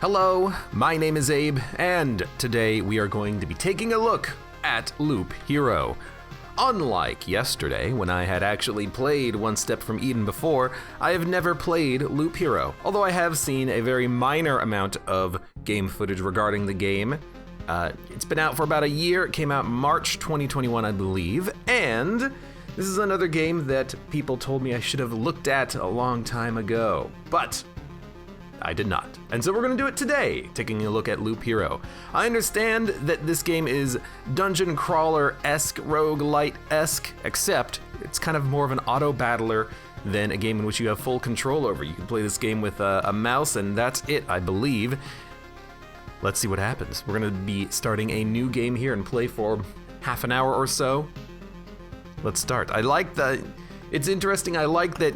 Hello, my name is Abe, and today we are going to be taking a look at Loop Hero. Unlike yesterday, when I had actually played One Step from Eden before, I have never played Loop Hero, although I have seen a very minor amount of game footage regarding the game. It's been out for about a year. It came out March 2021, I believe, and this is another game that people told me I should have looked at a long time ago, but I did not. And so we're gonna do it today, taking a look at Loop Hero. I understand that this game is dungeon crawler-esque, roguelite-esque, except it's kind of more of an auto battler than a game in which you have full control over. You can play this game with a mouse and that's it, I believe. Let's see what happens. We're gonna be starting a new game here and play for half an hour or so. Let's start. It's interesting, I like that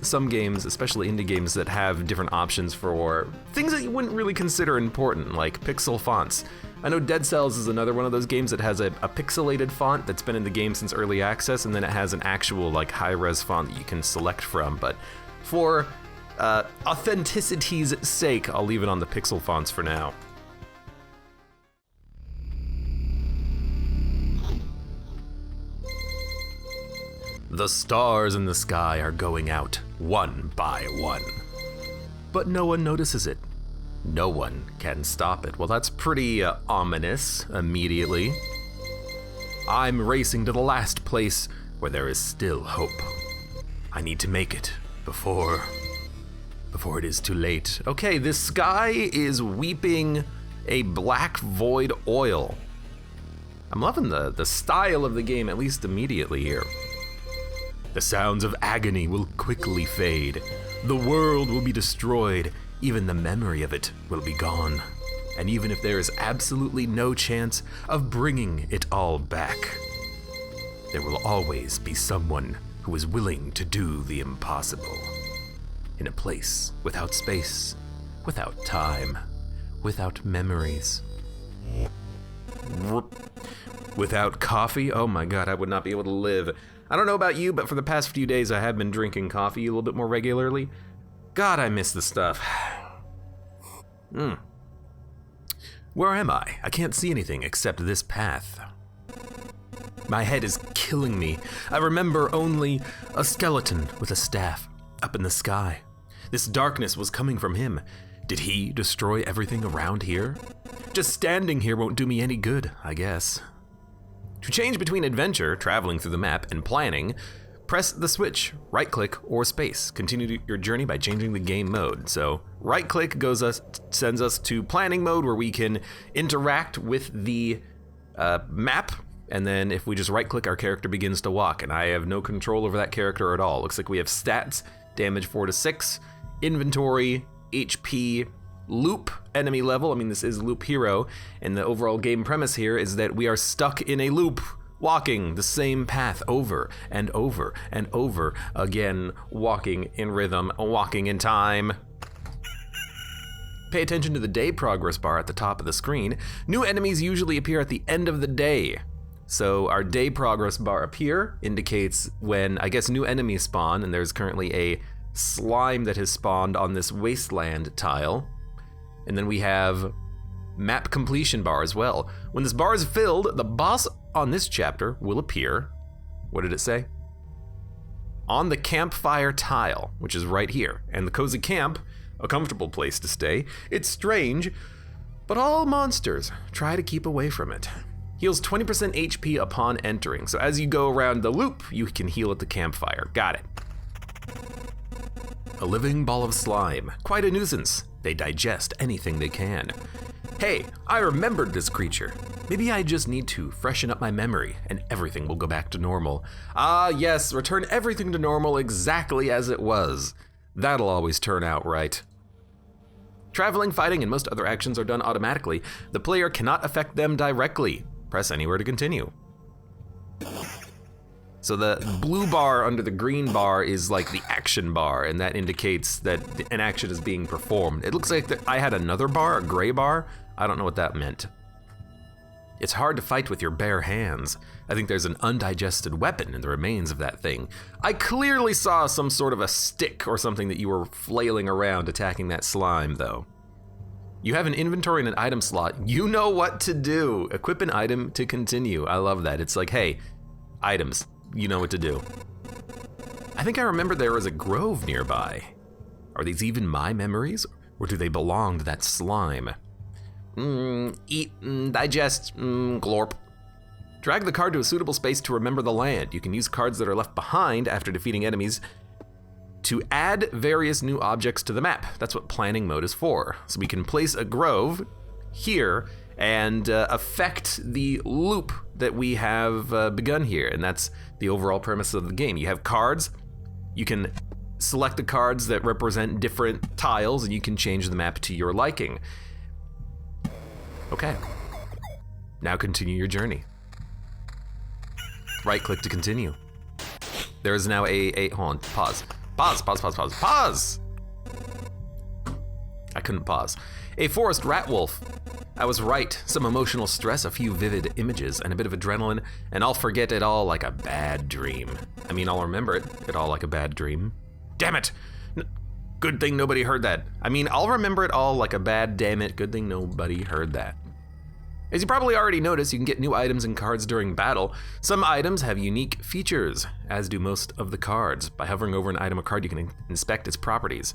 some games, especially indie games, that have different options for things that you wouldn't really consider important, like pixel fonts. I know Dead Cells is another one of those games that has a pixelated font that's been in the game since early access, and then it has an actual high-res font that you can select from, but for authenticity's sake, I'll leave it on the pixel fonts for now. The stars in the sky are going out, one by one. But no one notices it. No one can stop it. Well, that's pretty ominous immediately. I'm racing to the last place where there is still hope. I need to make it before it is too late. Okay, this sky is weeping a black void oil. I'm loving the style of the game, at least immediately here. The sounds of agony will quickly fade. The world will be destroyed. Even the memory of it will be gone. And even if there is absolutely no chance of bringing it all back, there will always be someone who is willing to do the impossible. In a place without space, without time, without memories. Without coffee? Oh my god, I would not be able to live. I don't know about you, but for the past few days I have been drinking coffee a little bit more regularly. God, I miss the stuff. Where am I? I can't see anything except this path. My head is killing me. I remember only a skeleton with a staff up in the sky. This darkness was coming from him. Did he destroy everything around here? Just standing here won't do me any good, I guess. To change between adventure, traveling through the map, and planning, press the switch, right-click, or space. Continue your journey by changing the game mode. So right-click sends us to planning mode, where we can interact with the map, and then if we just right-click, our character begins to walk, and I have no control over that character at all. Looks like we have stats, damage 4 to 6, inventory, HP, loop, enemy level. I mean, this is Loop Hero, and the overall game premise here is that we are stuck in a loop, walking the same path over and over and over again, walking in rhythm, walking in time. Pay attention to the day progress bar at the top of the screen. New enemies usually appear at the end of the day. So our day progress bar up here indicates when, I guess, new enemies spawn, and there's currently a slime that has spawned on this wasteland tile. And then we have map completion bar as well. When this bar is filled, the boss on this chapter will appear. What did it say? On the campfire tile, which is right here. And the cozy camp, a comfortable place to stay. It's strange, but all monsters try to keep away from it. Heals 20% HP upon entering. So as you go around the loop, you can heal at the campfire. Got it. A living ball of slime. Quite a nuisance. They digest anything they can. Hey, I remembered this creature. Maybe I just need to freshen up my memory and everything will go back to normal. Ah, yes, return everything to normal exactly as it was. That'll always turn out right. Traveling, fighting, and most other actions are done automatically. The player cannot affect them directly. Press anywhere to continue. So the blue bar under the green bar is like the action bar, and that indicates that an action is being performed. It looks like I had another bar, a gray bar. I don't know what that meant. It's hard to fight with your bare hands. I think there's an undigested weapon in the remains of that thing. I clearly saw some sort of a stick or something that you were flailing around attacking that slime, though. You have an inventory and an item slot. You know what to do. Equip an item to continue. I love that. It's like, hey, items, you know what to do. I think I remember there was a grove nearby. Are these even my memories, or do they belong to that slime? Eat, digest, glorp. Drag the card to a suitable space to remember the land. You can use cards that are left behind after defeating enemies to add various new objects to the map. That's what planning mode is for. So we can place a grove here and affect the loop that we have begun here, and that's the overall premise of the game. You have cards, you can select the cards that represent different tiles, and you can change the map to your liking. Okay, now continue your journey. Right click to continue. There is now hold on, pause. Pause! I couldn't pause. A forest rat wolf. I was right, some emotional stress, a few vivid images, and a bit of adrenaline, and I'll forget it all like a bad dream. I mean, I'll remember it all like a bad dream. Damn it! Good thing nobody heard that. I mean, I'll remember it all like a bad damn it, good thing nobody heard that. As you probably already noticed, you can get new items and cards during battle. Some items have unique features, as do most of the cards. By hovering over an item or card, you can inspect its properties.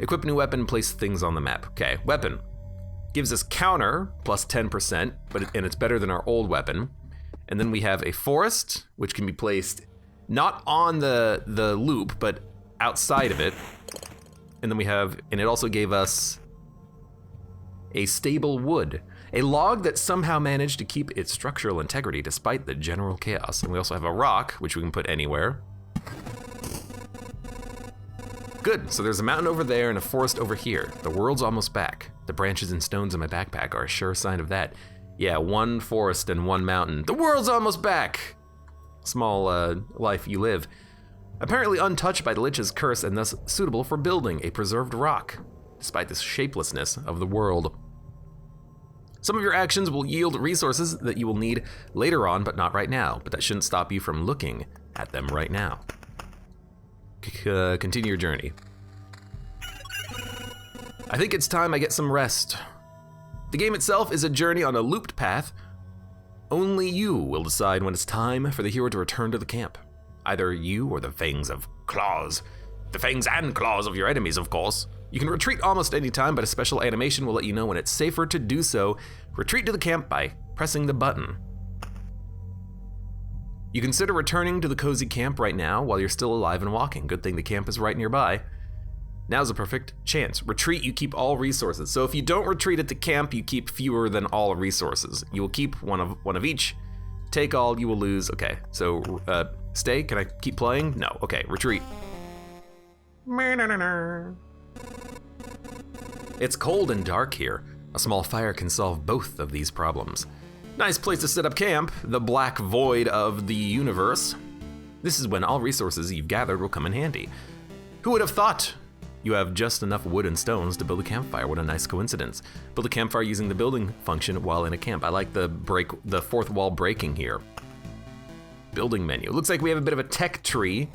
Equip a new weapon, place things on the map. Okay, weapon. Gives us counter, plus 10%, and it's better than our old weapon. And then we have a forest, which can be placed not on the loop, but outside of it. And then it also gave us a stable wood. A log that somehow managed to keep its structural integrity despite the general chaos. And we also have a rock, which we can put anywhere. Good, so there's a mountain over there and a forest over here. The world's almost back. The branches and stones in my backpack are a sure sign of that. Yeah, one forest and one mountain. The world's almost back! Small life you live. Apparently untouched by the Lich's curse and thus suitable for building a preserved rock, despite the shapelessness of the world. Some of your actions will yield resources that you will need later on, but not right now. But that shouldn't stop you from looking at them right now. Continue your journey. I think it's time I get some rest. The game itself is a journey on a looped path. Only you will decide when it's time for the hero to return to the camp. Either you or the fangs of claws. The fangs and claws of your enemies, of course. You can retreat almost any time, but a special animation will let you know when it's safer to do so. Retreat to the camp by pressing the button. You consider returning to the cozy camp right now while you're still alive and walking. Good thing the camp is right nearby. Now's a perfect chance. Retreat, you keep all resources. So if you don't retreat at the camp, you keep fewer than all resources. You will keep one of each. Take all, you will lose. Okay, so stay, can I keep playing? No, okay, retreat. It's cold and dark here. A small fire can solve both of these problems. Nice place to set up camp, the black void of the universe. This is when all resources you've gathered will come in handy. Who would have thought? You have just enough wood and stones to build a campfire. What a nice coincidence. Build a campfire using the building function while in a camp. I like the fourth wall breaking here. Building menu. Looks like we have a bit of a tech tree.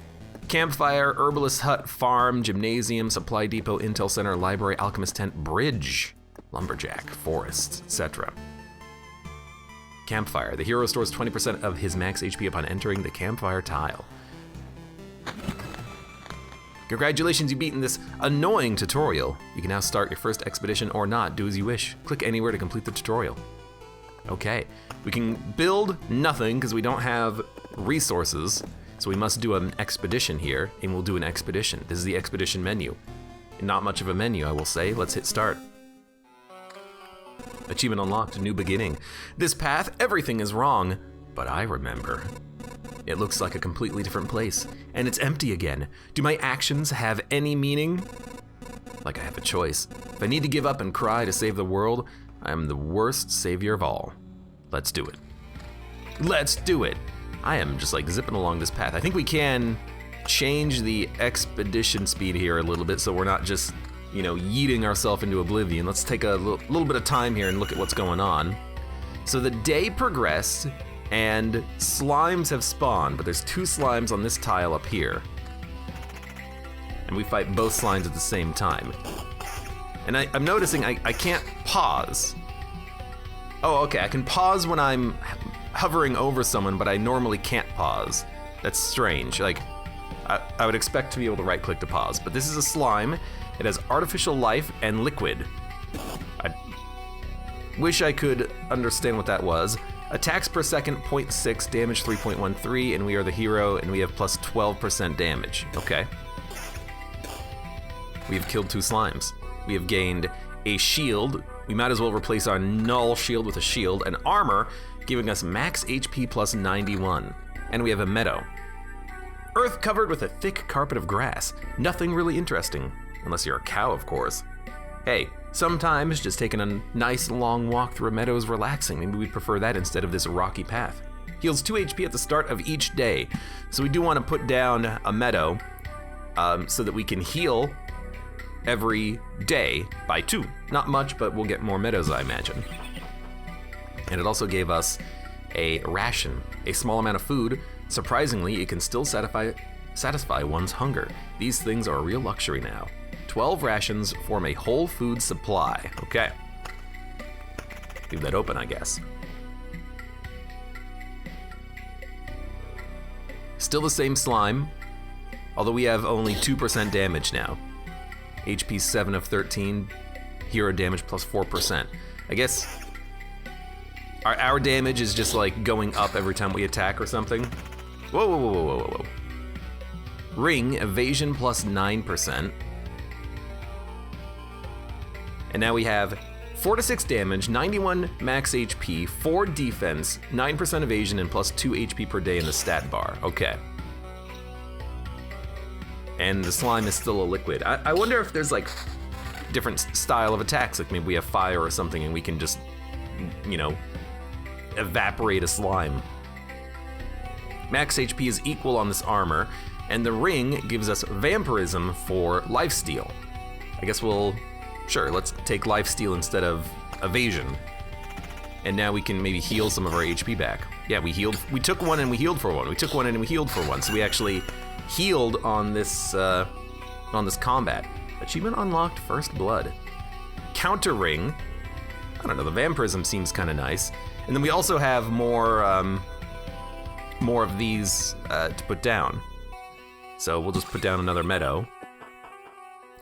Campfire, herbalist hut, farm, gymnasium, supply depot, intel center, library, alchemist tent, bridge, lumberjack, forest, etc. Campfire. The hero stores 20% of his max HP upon entering the campfire tile. Congratulations, you've beaten this annoying tutorial. You can now start your first expedition or not, do as you wish. Click anywhere to complete the tutorial. Okay, we can build nothing because we don't have resources. So we must do an expedition here, and we'll do an expedition. This is the expedition menu. Not much of a menu, I will say. Let's hit start. Achievement unlocked, new beginning. This path, everything is wrong, but I remember. It looks like a completely different place, and it's empty again. Do my actions have any meaning? Like I have a choice. If I need to give up and cry to save the world, I'm the worst savior of all. Let's do it. Let's do it. I am just like zipping along this path. I think we can change the expedition speed here a little bit so we're not just, yeeting ourselves into oblivion. Let's take a little bit of time here and look at what's going on. So the day progressed and slimes have spawned, but there's 2 slimes on this tile up here. And we fight both slimes at the same time. And I'm noticing I can't pause. Oh, okay, I can pause when I'm hovering over someone, but I normally can't pause. That's strange. Like, I would expect to be able to right-click to pause, but this is a slime. It has artificial life and liquid. I wish I could understand what that was. Attacks per second, 0.6, damage 3.13, and we are the hero, and we have plus 12% damage. Okay. We have killed 2 slimes. We have gained a shield. We might as well replace our null shield with a shield, and armor, giving us max HP plus 91. And we have a meadow. Earth covered with a thick carpet of grass. Nothing really interesting, unless you're a cow, of course. Hey, sometimes just taking a nice long walk through a meadow is relaxing. Maybe we'd prefer that instead of this rocky path. Heals 2 HP at the start of each day. So we do want to put down a meadow so that we can heal every day by 2. Not much, but we'll get more meadows, I imagine. And it also gave us a ration, a small amount of food. Surprisingly, it can still satisfy one's hunger. These things are a real luxury now. 12 rations form a whole food supply. Okay. Leave that open, I guess. Still the same slime, although we have only 2% damage now. HP 7 of 13, hero damage plus 4%. I guess our damage is just like going up every time we attack or something. Whoa, whoa, whoa, whoa, whoa, whoa. Ring, evasion plus 9%. And now we have 4 to 6 damage, 91 max HP, 4 defense, 9% evasion, and plus 2 HP per day in the stat bar. Okay. And the slime is still a liquid. I wonder if there's like different style of attacks, like maybe we have fire or something and we can just, you know, evaporate a slime. Max HP is equal on this armor, and the ring gives us vampirism for lifesteal. I guess sure, let's take lifesteal instead of evasion. And now we can maybe heal some of our HP back. Yeah, we took one and we healed for one. We took one and we healed for one. So we actually healed on this combat. Achievement unlocked, first blood. Counter ring. I don't know, the vampirism seems kind of nice. And then we also have more of these to put down. So we'll just put down another meadow.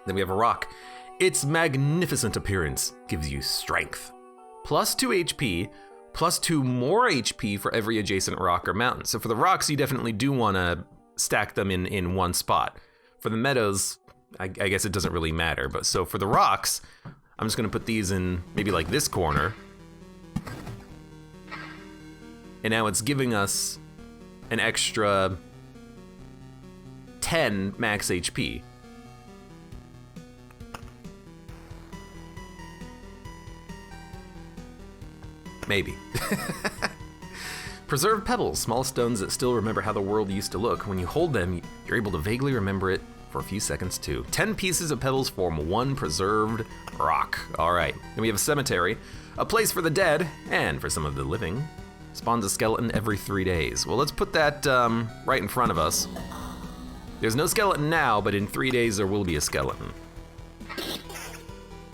Then we have a rock. Its magnificent appearance gives you strength. Plus 2 HP, plus 2 more HP for every adjacent rock or mountain. So for the rocks, you definitely do want to stack them in one spot. For the meadows, I guess it doesn't really matter. But so for the rocks, I'm just going to put these in maybe like this corner. And now it's giving us an extra 10 max HP. Maybe. Preserved pebbles, small stones that still remember how the world used to look. When you hold them, you're able to vaguely remember it for a few seconds too. 10 pieces of pebbles form one preserved rock. All right, then we have a cemetery, a place for the dead and for some of the living. Spawns a skeleton every 3 days. Well, let's put that right in front of us. There's no skeleton now, but in 3 days there will be a skeleton.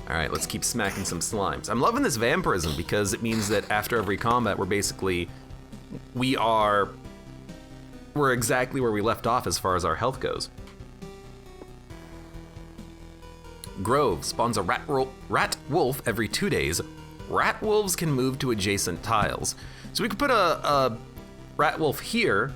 All right, let's keep smacking some slimes. I'm loving this vampirism because it means that after every combat, we're exactly where we left off as far as our health goes. Grove spawns a rat wolf every 2 days. Rat wolves can move to adjacent tiles. So we could put a rat wolf here,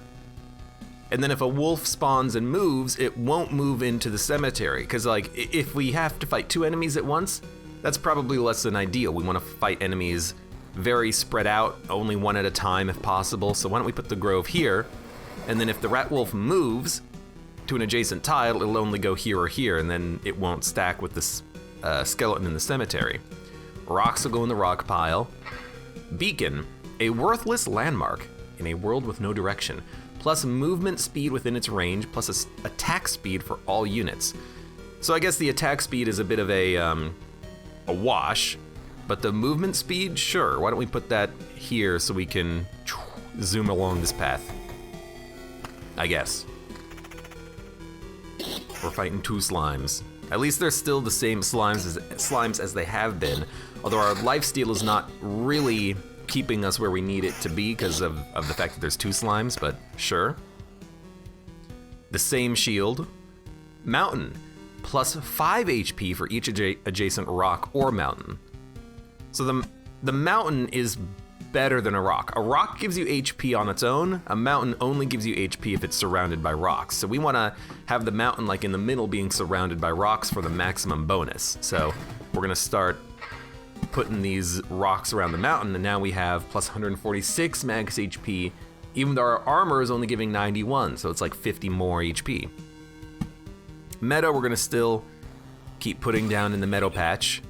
and then if a wolf spawns and moves, it won't move into the cemetery. Because like, if we have to fight 2 enemies at once, that's probably less than ideal. We want to fight enemies very spread out, only one at a time if possible. So why don't we put the grove here, and then if the rat wolf moves to an adjacent tile, it'll only go here or here, and then it won't stack with this skeleton in the cemetery. Rocks will go in the rock pile. Beacon, a worthless landmark in a world with no direction, plus movement speed within its range, plus attack speed for all units. So I guess the attack speed is a bit of a wash, but the movement speed, sure. Why don't we put that here so we can zoom along this path? I guess. We're fighting 2 slimes. At least they're still the same slimes as they have been, although our lifesteal is not really keeping us where we need it to be because of the fact that there's 2 slimes, but sure. The same shield. Mountain, plus 5 HP for each adjacent rock or mountain. So the mountain is better than a rock. A rock gives you HP on its own. A mountain only gives you HP if it's surrounded by rocks. So we want to have the mountain like in the middle being surrounded by rocks for the maximum bonus. So we're going to start putting these rocks around the mountain, and now we have plus 146 max HP, even though our armor is only giving 91, so it's like 50 more HP. Meadow, we're going to still keep putting down in the meadow patch.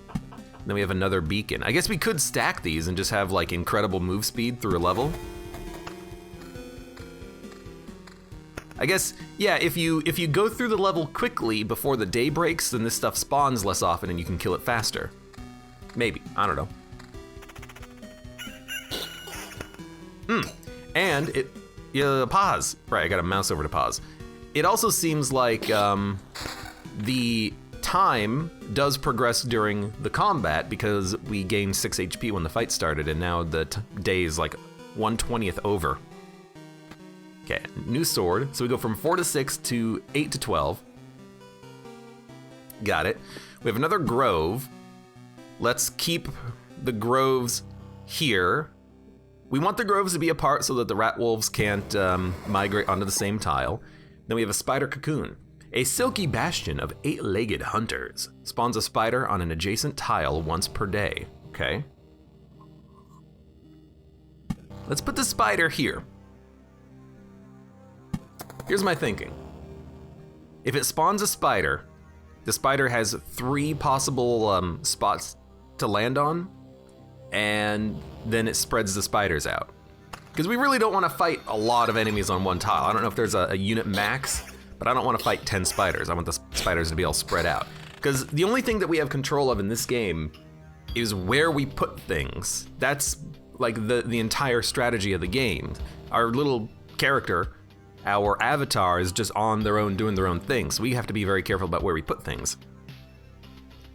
Then we have another beacon. I guess we could stack these and just have like incredible move speed through a level. I guess, yeah, if you go through the level quickly before the day breaks, then this stuff spawns less often and you can kill it faster. Maybe, I don't know. And pause. Right, I got a mouse over to pause. It also seems like the time does progress during the combat because we gained 6 HP when the fight started, and now the day is like 1/20th over. Okay, new sword. So we go from 4 to 6 to 8 to 12. Got it. We have another grove. Let's keep the groves here. We want the groves to be apart so that the rat wolves can't migrate onto the same tile. Then we have a spider cocoon. A silky bastion of 8-legged hunters spawns a spider on an adjacent tile once per day. Okay. Let's put the spider here. Here's my thinking. If it spawns a spider, the spider has 3 possible spots to land on, and then it spreads the spiders out. Because we really don't want to fight a lot of enemies on one tile. I don't know if there's a unit max, but I don't want to fight 10 spiders. I want the spiders to be all spread out. Because the only thing that we have control of in this game is where we put things. That's like the entire strategy of the game. Our little character, our avatar, is just on their own doing their own thing. So we have to be very careful about where we put things.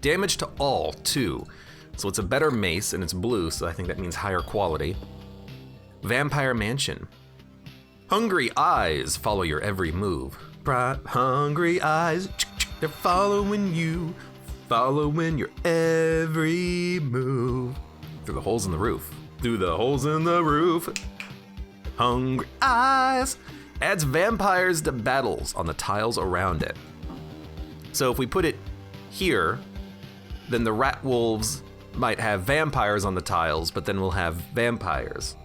Damage to all, 2. So it's a better mace and it's blue, so I think that means higher quality. Vampire Mansion. Hungry eyes follow your every move. Bright, hungry eyes, they're following you, following your every move. Through the holes in the roof. Through the holes in the roof. Hungry eyes. Adds vampires to battles on the tiles around it. So if we put it here, then the rat wolves might have vampires on the tiles, but then we'll have vampires.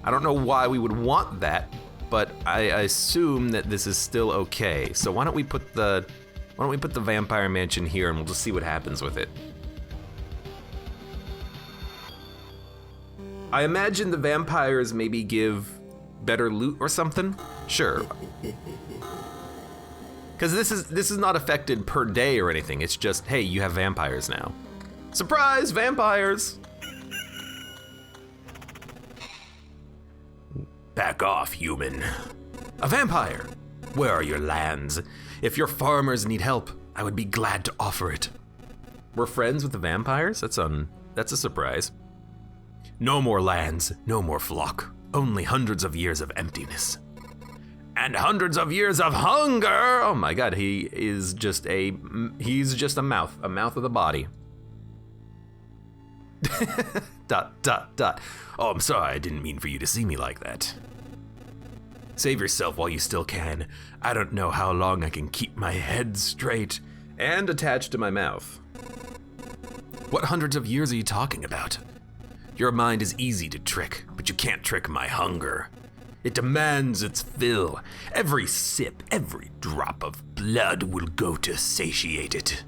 I don't know why we would want that, but I assume that this is still okay. So why don't we put the Vampire Mansion here and we'll just see what happens with it. I imagine the vampires maybe give better loot or something? Sure. Because this is not affected per day or anything. It's just, hey, you have vampires now. Surprise, vampires! Back off, human. A vampire! Where are your lands? If your farmers need help, I would be glad to offer it. We're friends with the vampires? That's a surprise. No more lands, no more flock. Only hundreds of years of emptiness. And hundreds of years of hunger! Oh my god, he's just a mouth of the body. Dot, dot, dot. Oh, I'm sorry, I didn't mean for you to see me like that. Save yourself while you still can. I don't know how long I can keep my head straight and attached to my mouth. What hundreds of years are you talking about? Your mind is easy to trick, but you can't trick my hunger. It demands its fill. Every sip, every drop of blood will go to satiate it.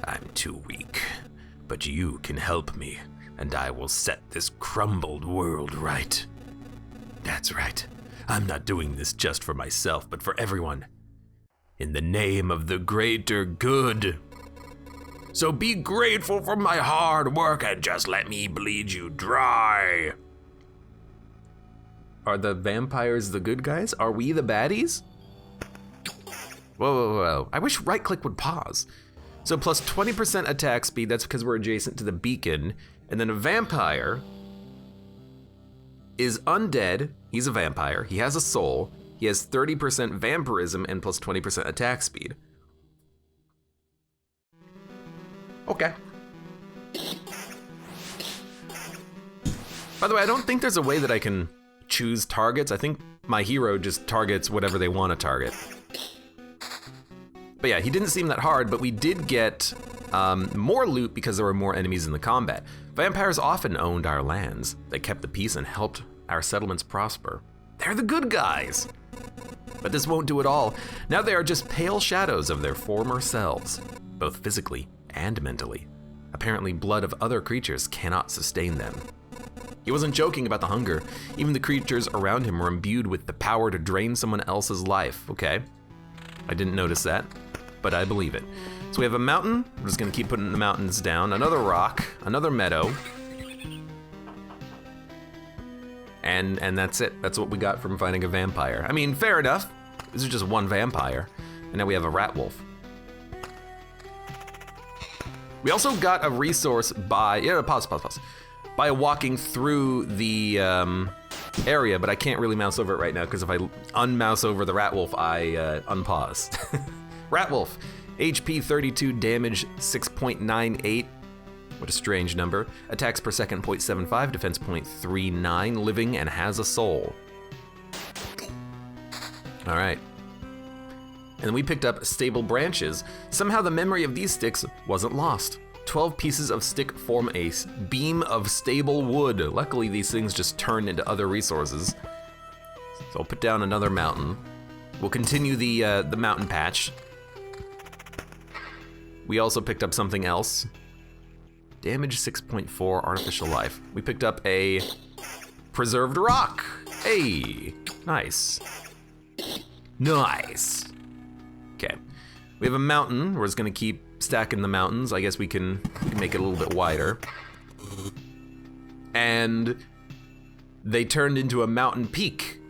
I'm too weak, but you can help me, and I will set this crumbled world right. That's right. I'm not doing this just for myself, but for everyone. In the name of the greater good. So be grateful for my hard work and just let me bleed you dry. Are the vampires the good guys? Are we the baddies? Whoa, whoa, whoa. I wish right click would pause. So plus 20% attack speed, that's because we're adjacent to the beacon. And then a vampire is undead. He's a vampire. He has a soul. He has 30% vampirism and plus 20% attack speed. Okay. By the way, I don't think there's a way that I can choose targets. I think my hero just targets whatever they want to target. But yeah, he didn't seem that hard, but we did get more loot because there were more enemies in the combat. Vampires often owned our lands. They kept the peace and helped our settlements prosper. They're the good guys. But this won't do it all. Now they are just pale shadows of their former selves, both physically and mentally. Apparently, blood of other creatures cannot sustain them. He wasn't joking about the hunger. Even the creatures around him were imbued with the power to drain someone else's life. Okay, I didn't notice that, but I believe it. So we have a mountain. We're just gonna keep putting the mountains down. Another rock, another meadow. And that's it. That's what we got from fighting a vampire. I mean, fair enough. This is just one vampire. And now we have a rat wolf. We also got a resource by, pause. By walking through the area, but I can't really mouse over it right now because if I unmouse over the rat wolf, I unpause. Rat wolf, HP 32, damage 6.98. What a strange number. Attacks per second 0.75, defense 0.39, living and has a soul. All right. And then we picked up stable branches. Somehow the memory of these sticks wasn't lost. 12 pieces of stick form a beam of stable wood. Luckily, these things just turn into other resources. So I'll put down another mountain. We'll continue the mountain patch. We also picked up something else. Damage 6.4, artificial life. We picked up a preserved rock. Hey, nice. Nice. Okay, we have a mountain. We're just gonna keep stacking the mountains. I guess we can make it a little bit wider. And they turned into a mountain peak.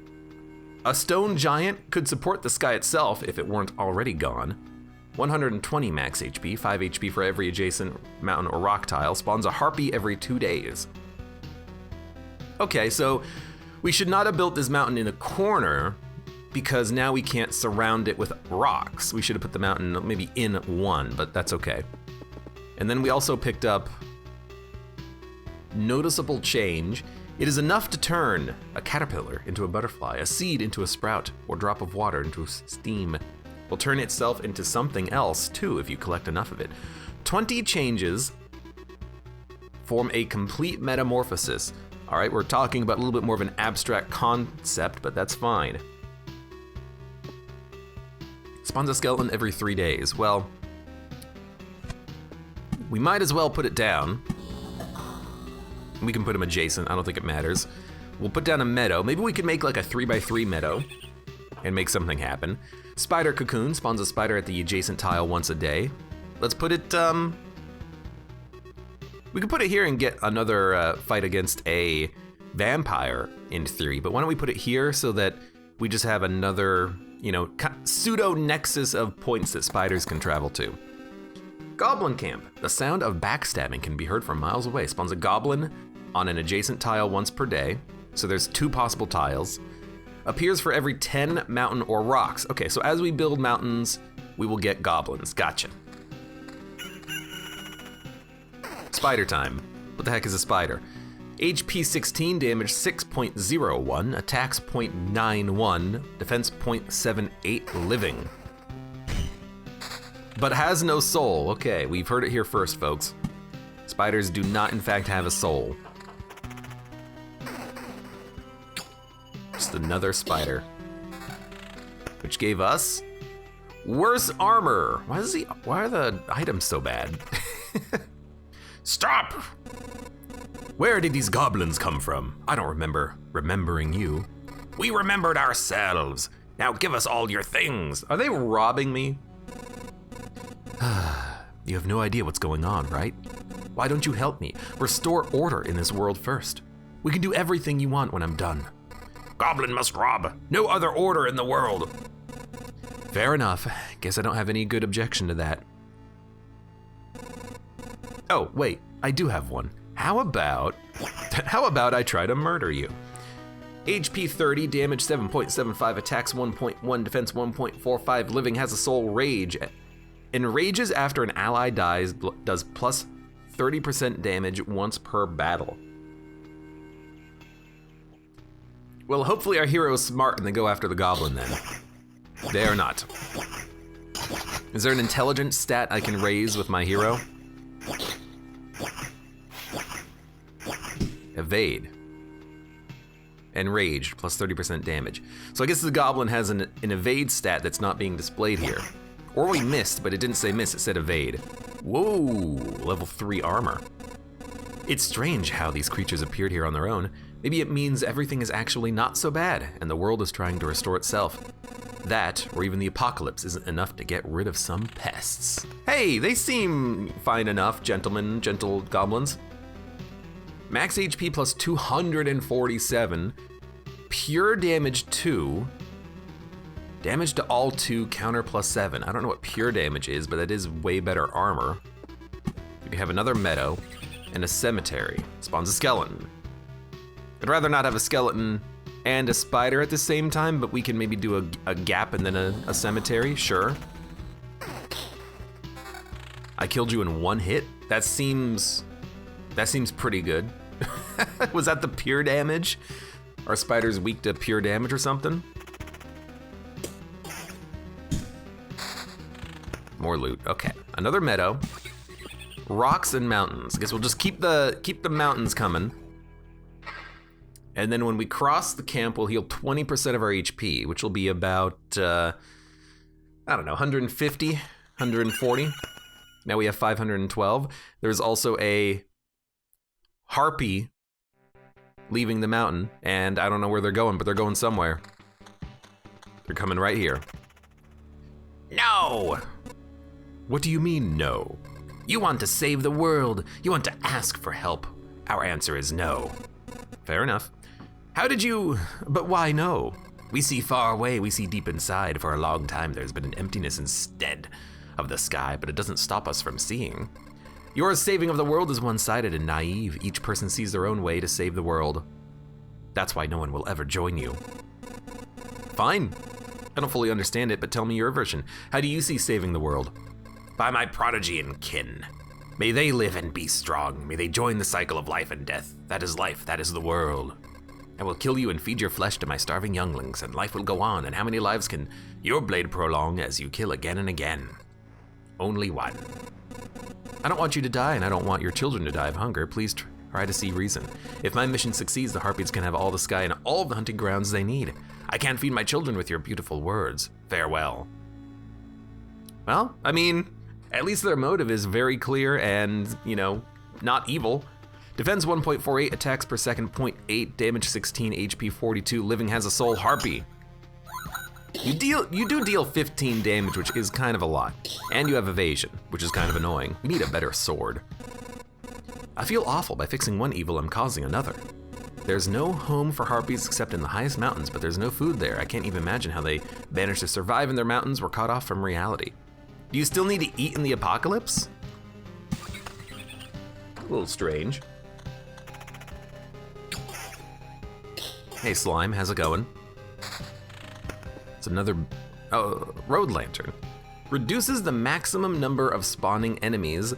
A stone giant could support the sky itself if it weren't already gone. 120 max HP, 5 HP for every adjacent mountain or rock tile, spawns a harpy every 2 days. Okay, so we should not have built this mountain in a corner because now we can't surround it with rocks. We should have put the mountain maybe in one, but that's okay. And then we also picked up noticeable change. It is enough to turn a caterpillar into a butterfly, a seed into a sprout, or drop of water into steam. Will turn itself into something else too if you collect enough of it. 20 changes form a complete metamorphosis. All right, we're talking about a little bit more of an abstract concept, but that's fine. Spawns a skeleton every 3 days. Well, we might as well put it down. We can put them adjacent, I don't think it matters. We'll put down a meadow. Maybe we could make like a 3x3 meadow and make something happen. Spider cocoon spawns a spider at the adjacent tile once a day. Let's put it, we could put it here and get another fight against a vampire in theory, but why don't we put it here so that we just have another, pseudo nexus of points that spiders can travel to. Goblin camp. The sound of backstabbing can be heard from miles away. Spawns a goblin on an adjacent tile once per day. So there's 2 possible tiles. Appears for every 10 mountain or rocks. Okay, so as we build mountains, we will get goblins. Gotcha. Spider time. What the heck is a spider? HP 16, damage 6.01, attacks 0.91, defense 0.78, living. But has no soul. Okay, we've heard it here first, folks. Spiders do not, in fact, have a soul. Just another spider. Which gave us worse armor. Why are the items so bad? Stop! Where did these goblins come from? I don't remember remembering you. We remembered ourselves. Now give us all your things. Are they robbing me? You have no idea what's going on, right? Why don't you help me? Restore order in this world first. We can do everything you want when I'm done. Goblin must rob. No other order in the world. Fair enough. Guess I don't have any good objection to that. Oh, wait, I do have one. How about I try to murder you? HP 30, damage 7.75, attacks 1.1, defense 1.45, living, has a soul, rage. Enrages after an ally dies, does plus 30% damage once per battle. Well, hopefully our hero is smart and they go after the goblin then. They are not. Is there an intelligence stat I can raise with my hero? Evade. Enraged, plus 30% damage. So I guess the goblin has an evade stat that's not being displayed here. Or we missed, but it didn't say miss, it said evade. Whoa, level 3 armor. It's strange how these creatures appeared here on their own. Maybe it means everything is actually not so bad, and the world is trying to restore itself. That, or even the apocalypse, isn't enough to get rid of some pests. Hey, they seem fine enough, gentlemen, gentle goblins. Max HP plus 247, pure damage 2, damage to all 2, counter plus 7. I don't know what pure damage is, but that is way better armor. We have another meadow and a cemetery. Spawns a skeleton. I'd rather not have a skeleton and a spider at the same time, but we can maybe do a gap and then a cemetery, sure. I killed you in one hit? That seems pretty good. Was that the pure damage? Are spiders weak to pure damage or something? More loot, okay. Another meadow. Rocks and mountains. I guess we'll just keep the mountains coming. And then when we cross the camp, we'll heal 20% of our HP, which will be about, I don't know, 150, 140. Now we have 512. There's also a harpy leaving the mountain, and I don't know where they're going, but they're going somewhere. They're coming right here. No! What do you mean, no? You want to save the world. You want to ask for help. Our answer is no. Fair enough. How did you... But why no? We see far away, we see deep inside. For a long time, there's been an emptiness instead of the sky, but it doesn't stop us from seeing. Your saving of the world is one-sided and naive. Each person sees their own way to save the world. That's why no one will ever join you. Fine. I don't fully understand it, but tell me your version. How do you see saving the world? By my prodigy and kin. May they live and be strong. May they join the cycle of life and death. That is life, that is the world. I will kill you and feed your flesh to my starving younglings, and life will go on, and how many lives can your blade prolong as you kill again and again? Only one. I don't want you to die, and I don't want your children to die of hunger. Please try to see reason. If my mission succeeds, the Harpies can have all the sky and all of the hunting grounds they need. I can't feed my children with your beautiful words. Farewell. Well, I mean, at least their motive is very clear and, you know, not evil. Defense 1.48, attacks per second 0.8, damage 16, HP 42, living, has a soul, harpy. You do deal 15 damage, which is kind of a lot. And you have evasion, which is kind of annoying. We need a better sword. I feel awful. By fixing one evil, I'm causing another. There's no home for harpies except in the highest mountains, but there's no food there. I can't even imagine how they managed to survive in their mountains. Were cut off from reality. Do you still need to eat in the apocalypse? A little strange. Hey slime, how's it going? It's another road lantern. Reduces the maximum number of spawning enemies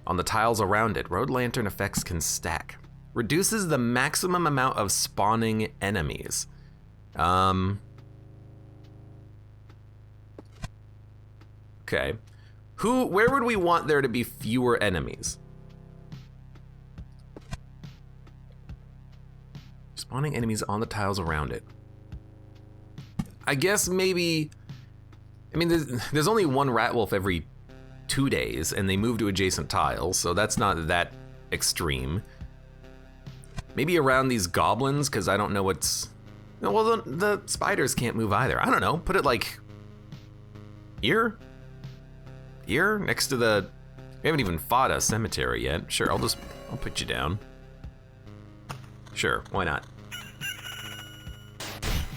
on the tiles around it. Road lantern effects can stack. Reduces the maximum amount of spawning enemies. Okay. Where would we want there to be fewer enemies? Spawning enemies on the tiles around it. I guess maybe, I mean, there's only one rat wolf every 2 days, and they move to adjacent tiles, so that's not that extreme. Maybe around these goblins, because I don't know what's, well, the spiders can't move either. I don't know, put it like here? Here, next to the, we haven't even fought a cemetery yet. Sure, I'll put you down. Sure, why not?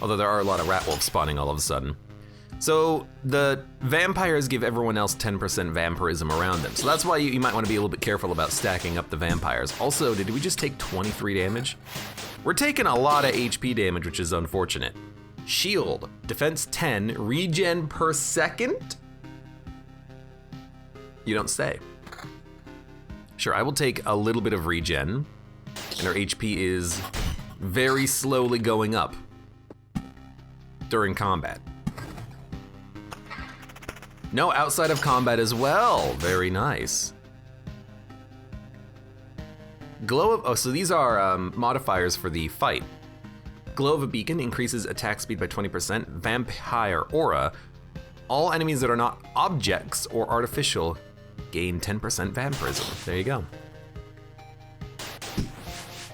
Although there are a lot of rat wolves spawning all of a sudden. So the vampires give everyone else 10% vampirism around them. So that's why you might want to be a little bit careful about stacking up the vampires. Also, did we just take 23 damage? We're taking a lot of HP damage, which is unfortunate. Shield, defense 10, regen per second? You don't say. Sure, I will take a little bit of regen, and our HP is very slowly going up during combat. No, outside of combat as well. Very nice. Glow of, oh, so these are modifiers for the fight. Glow of a beacon increases attack speed by 20%. Vampire aura. All enemies that are not objects or artificial gain 10% vampirism. There you go.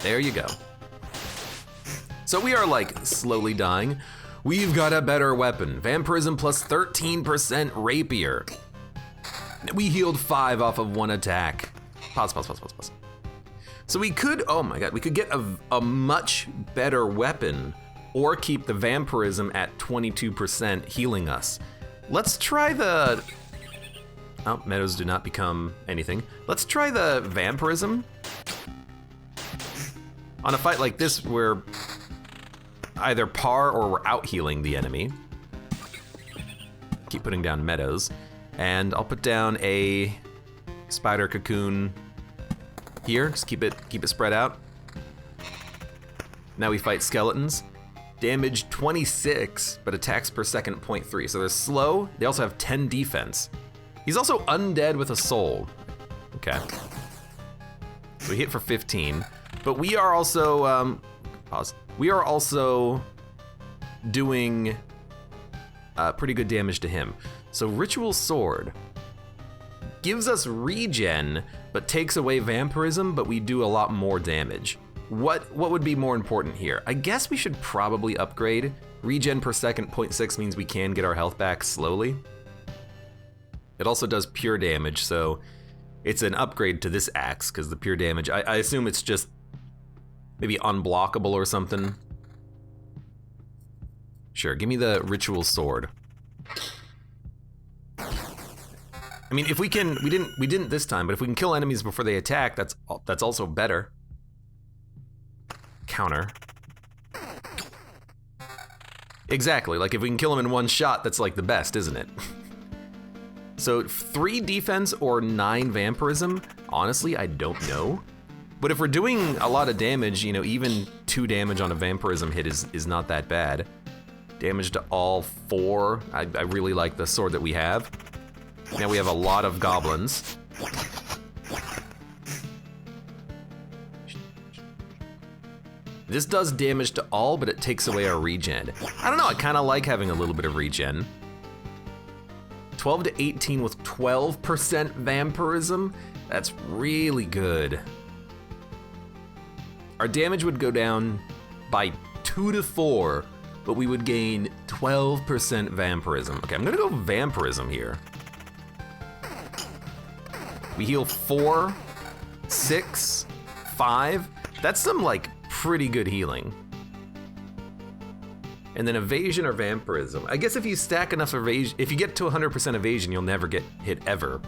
There you go. So we are like slowly dying. We've got a better weapon. Vampirism plus 13% rapier. We healed 5 off of 1 attack. Pause. So we could, oh my god, we could get a much better weapon or keep the vampirism at 22% healing us. Let's try the, oh, meadows do not become anything. Let's try the vampirism. On a fight like this, we're either par or we're out healing the enemy. Keep putting down meadows. And I'll put down a spider cocoon here. Just keep it spread out. Now we fight skeletons. Damage 26, but attacks per second 0.3. So they're slow. They also have 10 defense. He's also undead with a soul. Okay. So we hit for 15. But we are also, pause. We are also doing pretty good damage to him. So Ritual Sword gives us regen, but takes away vampirism, but we do a lot more damage. What would be more important here? I guess we should probably upgrade. Regen per second 0.6 means we can get our health back slowly. It also does pure damage, so it's an upgrade to this axe, because the pure damage, I assume it's just maybe unblockable or something. Sure, give me the Ritual Sword. I mean, if we can, we didn't this time, but if we can kill enemies before they attack, that's also better. Counter. Exactly, like if we can kill them in one shot, that's like the best, isn't it? So 3 defense or 9 vampirism, honestly, I don't know. But if we're doing a lot of damage, you know, even 2 damage on a vampirism hit is not that bad. Damage to all 4. I really like the sword that we have. Now we have a lot of goblins. This does damage to all, but it takes away our regen. I don't know, I kind of like having a little bit of regen. 12 to 18 with 12% vampirism. That's really good. Our damage would go down by 2 to 4, but we would gain 12% vampirism. Okay, I'm gonna go vampirism here. We heal 4, 6, 5. That's some like pretty good healing. And then evasion or vampirism. I guess if you stack enough evasion, if you get to 100% evasion, you'll never get hit ever.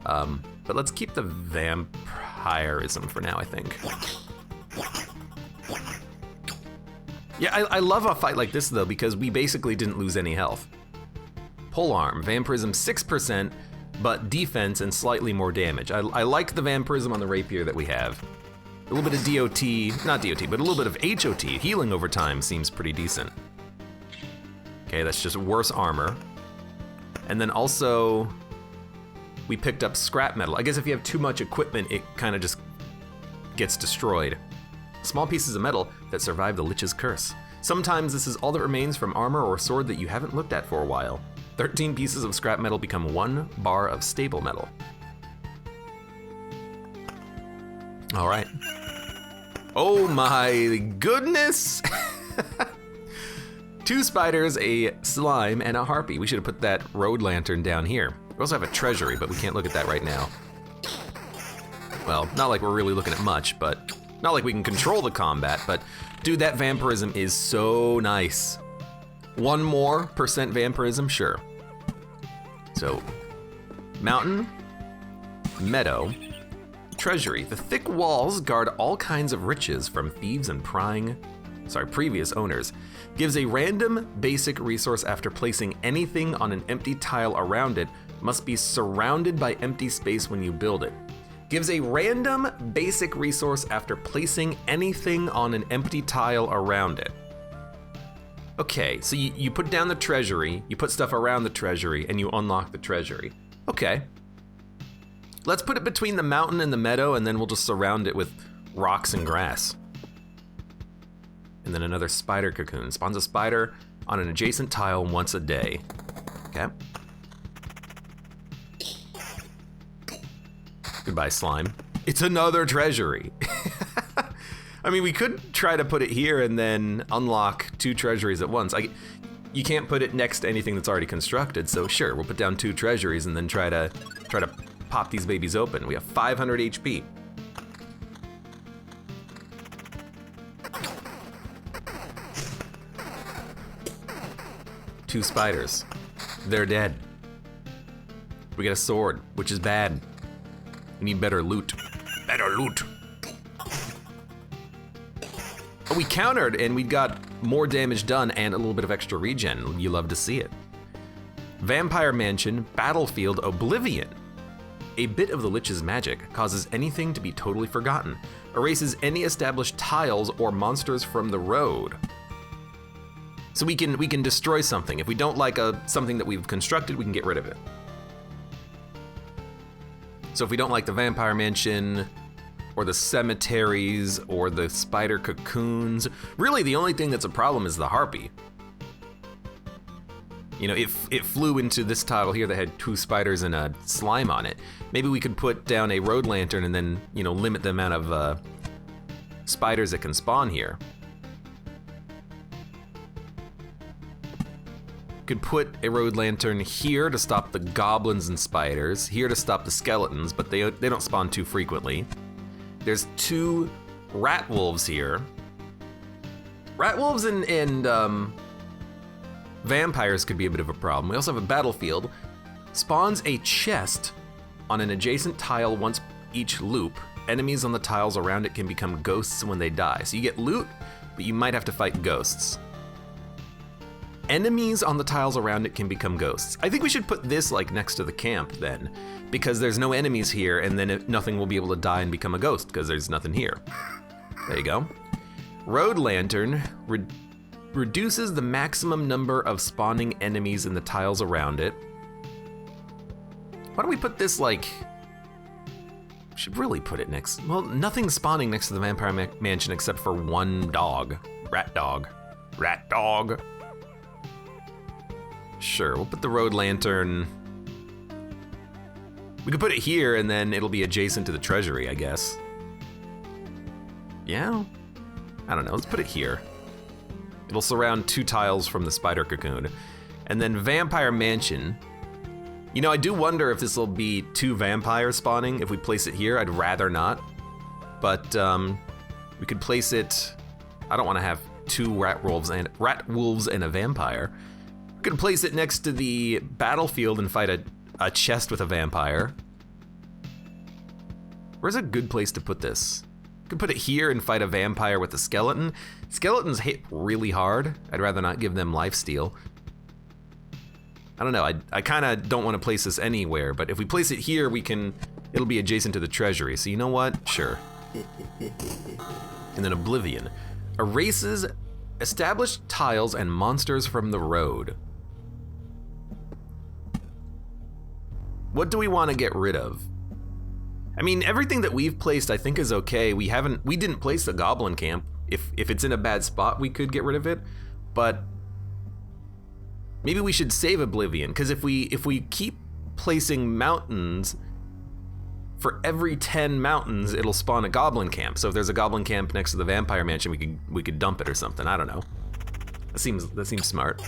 But let's keep the vampirism for now, I think. Yeah, I love a fight like this though, because we basically didn't lose any health. Polearm, vampirism 6%, but defense and slightly more damage. I like the vampirism on the rapier that we have. A little bit of DOT, not DOT, but a little bit of HOT, healing over time seems pretty decent. Okay, that's just worse armor. And then also, we picked up scrap metal. I guess if you have too much equipment, it kind of just gets destroyed. Small pieces of metal that survive the Lich's curse. Sometimes this is all that remains from armor or sword that you haven't looked at for a while. 13 pieces of scrap metal become 1 bar of stable metal. All right. Oh my goodness! 2 spiders, a slime, and a harpy. We should have put that road lantern down here. We also have a treasury, but we can't look at that right now. Well, not like we're really looking at much, but not like we can control the combat, but dude, that vampirism is so nice. 1 more % vampirism, sure. So, mountain, meadow, treasury. The thick walls guard all kinds of riches from thieves and previous owners. Gives a random basic resource after placing anything on an empty tile around it. Must be surrounded by empty space when you build it. Gives a random basic resource after placing anything on an empty tile around it. Okay, so you put down the treasury, you put stuff around the treasury, and you unlock the treasury. Okay. Let's put it between the mountain and the meadow, and then we'll just surround it with rocks and grass. And then another spider cocoon. Spawns a spider on an adjacent tile once a day. Okay. Goodbye, slime. It's another treasury. I mean, we could try to put it here and then unlock 2 treasuries at once. You can't put it next to anything that's already constructed, so sure, we'll put down 2 treasuries and then try to pop these babies open. We have 500 HP. Two spiders. They're dead. We get a sword, which is bad. We need better loot. Better loot. Oh, we countered and we got more damage done and a little bit of extra regen. You love to see it. Vampire Mansion, Battlefield, Oblivion. A bit of the Lich's magic causes anything to be totally forgotten. Erases any established tiles or monsters from the road. So we can destroy something. If we don't like something that we've constructed, we can get rid of it. So if we don't like the Vampire Mansion, or the cemeteries, or the spider cocoons, really the only thing that's a problem is the harpy. You know, if it flew into this tile here that had 2 spiders and a slime on it, maybe we could put down a road lantern and then, you know, limit the amount of spiders that can spawn here. Could put a road lantern here to stop the goblins and spiders, here to stop the skeletons, but they don't spawn too frequently. There's 2 rat wolves here. Rat wolves and vampires could be a bit of a problem. We also have a battlefield. Spawns a chest on an adjacent tile once each loop. Enemies on the tiles around it can become ghosts when they die. So you get loot, but you might have to fight ghosts. Enemies on the tiles around it can become ghosts. I think we should put this like next to the camp then, because there's no enemies here and then nothing will be able to die and become a ghost because there's nothing here. There you go. Road lantern reduces the maximum number of spawning enemies in the tiles around it. Why don't we put this like, we should really put it next, well, nothing's spawning next to the Vampire Mansion except for 1 dog. Rat dog. Rat dog. Sure, we'll put the road lantern. We could put it here and then it'll be adjacent to the treasury, I guess. Yeah? I don't know, let's put it here. It'll surround 2 tiles from the spider cocoon. And then Vampire Mansion. You know, I do wonder if this will be 2 vampires spawning if we place it here. I'd rather not. But we could place it, I don't want to have 2 rat wolves and a vampire. We could place it next to the battlefield and fight a chest with a vampire. Where's a good place to put this? We could put it here and fight a vampire with a skeleton. Skeletons hit really hard. I'd rather not give them lifesteal. I don't know, I kind of don't want to place this anywhere, but if we place it here, it'll be adjacent to the treasury. So you know what? Sure. And then Oblivion. Erases established tiles and monsters from the road. What do we want to get rid of? I mean, everything that we've placed I think is okay. We didn't place the goblin camp. If it's in a bad spot, we could get rid of it, but maybe we should save Oblivion, because if we keep placing mountains, for every 10 mountains, it'll spawn a goblin camp. So if there's a goblin camp next to the Vampire Mansion, we could dump it or something. I don't know. That seems smart.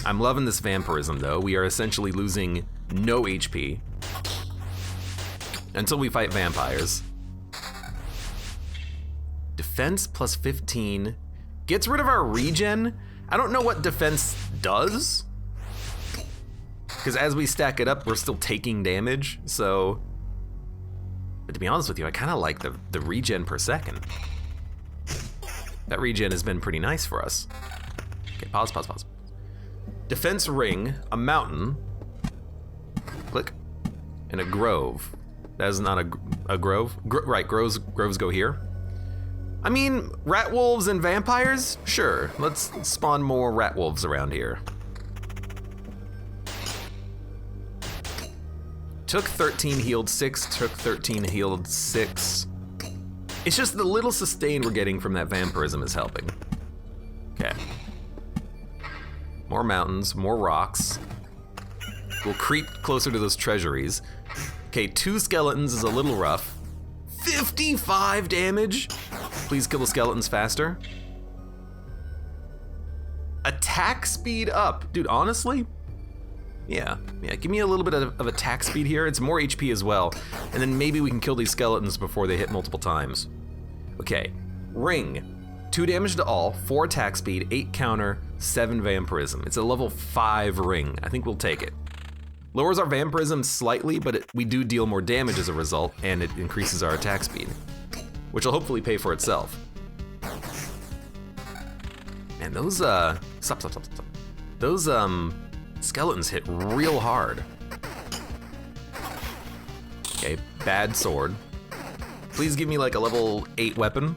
I'm loving this vampirism though. We are essentially losing no HP until we fight vampires. Defense plus 15, Gets rid of our regen. I don't know what defense does, because as we stack it up, we're still taking damage, so... But to be honest with you, I kind of like the regen per second. That regen has been pretty nice for us. Okay, pause. Defense ring, a mountain, click, and a grove. That is not a grove. Right, groves go here. I mean, rat wolves and vampires? Sure, let's spawn more rat wolves around here. Took 13, healed 6, took 13, healed 6. It's just the little sustain we're getting from that vampirism is helping. Okay. More mountains, more rocks. We'll creep closer to those treasuries. Okay, 2 skeletons is a little rough. 55 damage? Please kill the skeletons faster. Attack speed up. Dude, honestly, yeah, give me a little bit of attack speed here. It's more HP as well. And then maybe we can kill these skeletons before they hit multiple times. Okay, ring. 2 damage to all, 4 attack speed, 8 counter, 7 vampirism. It's a level 5 ring. I think we'll take it. Lowers our vampirism slightly, but we do deal more damage as a result, and it increases our attack speed, which will hopefully pay for itself. Man, those, stop. Those, skeletons hit real hard. Okay, bad sword. Please give me like a level 8 weapon.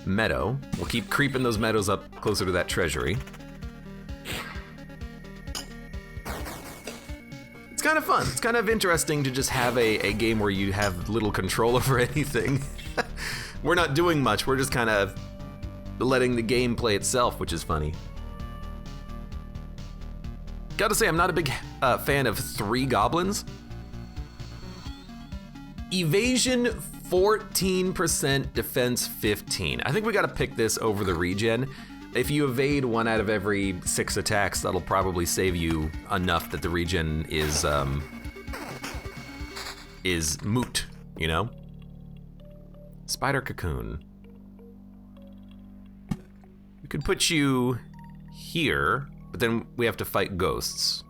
Meadow. We'll keep creeping those meadows up closer to that treasury. It's kind of fun. It's kind of interesting to just have a game where you have little control over anything. We're not doing much. We're just kind of letting the game play itself, which is funny. Gotta say, I'm not a big fan of 3 goblins. Evasion 14%, defense 15. I think we gotta pick this over the regen. If you evade 1 out of every 6 attacks, that'll probably save you enough that the regen is moot, you know? Spider cocoon. We could put you here, but then we have to fight ghosts.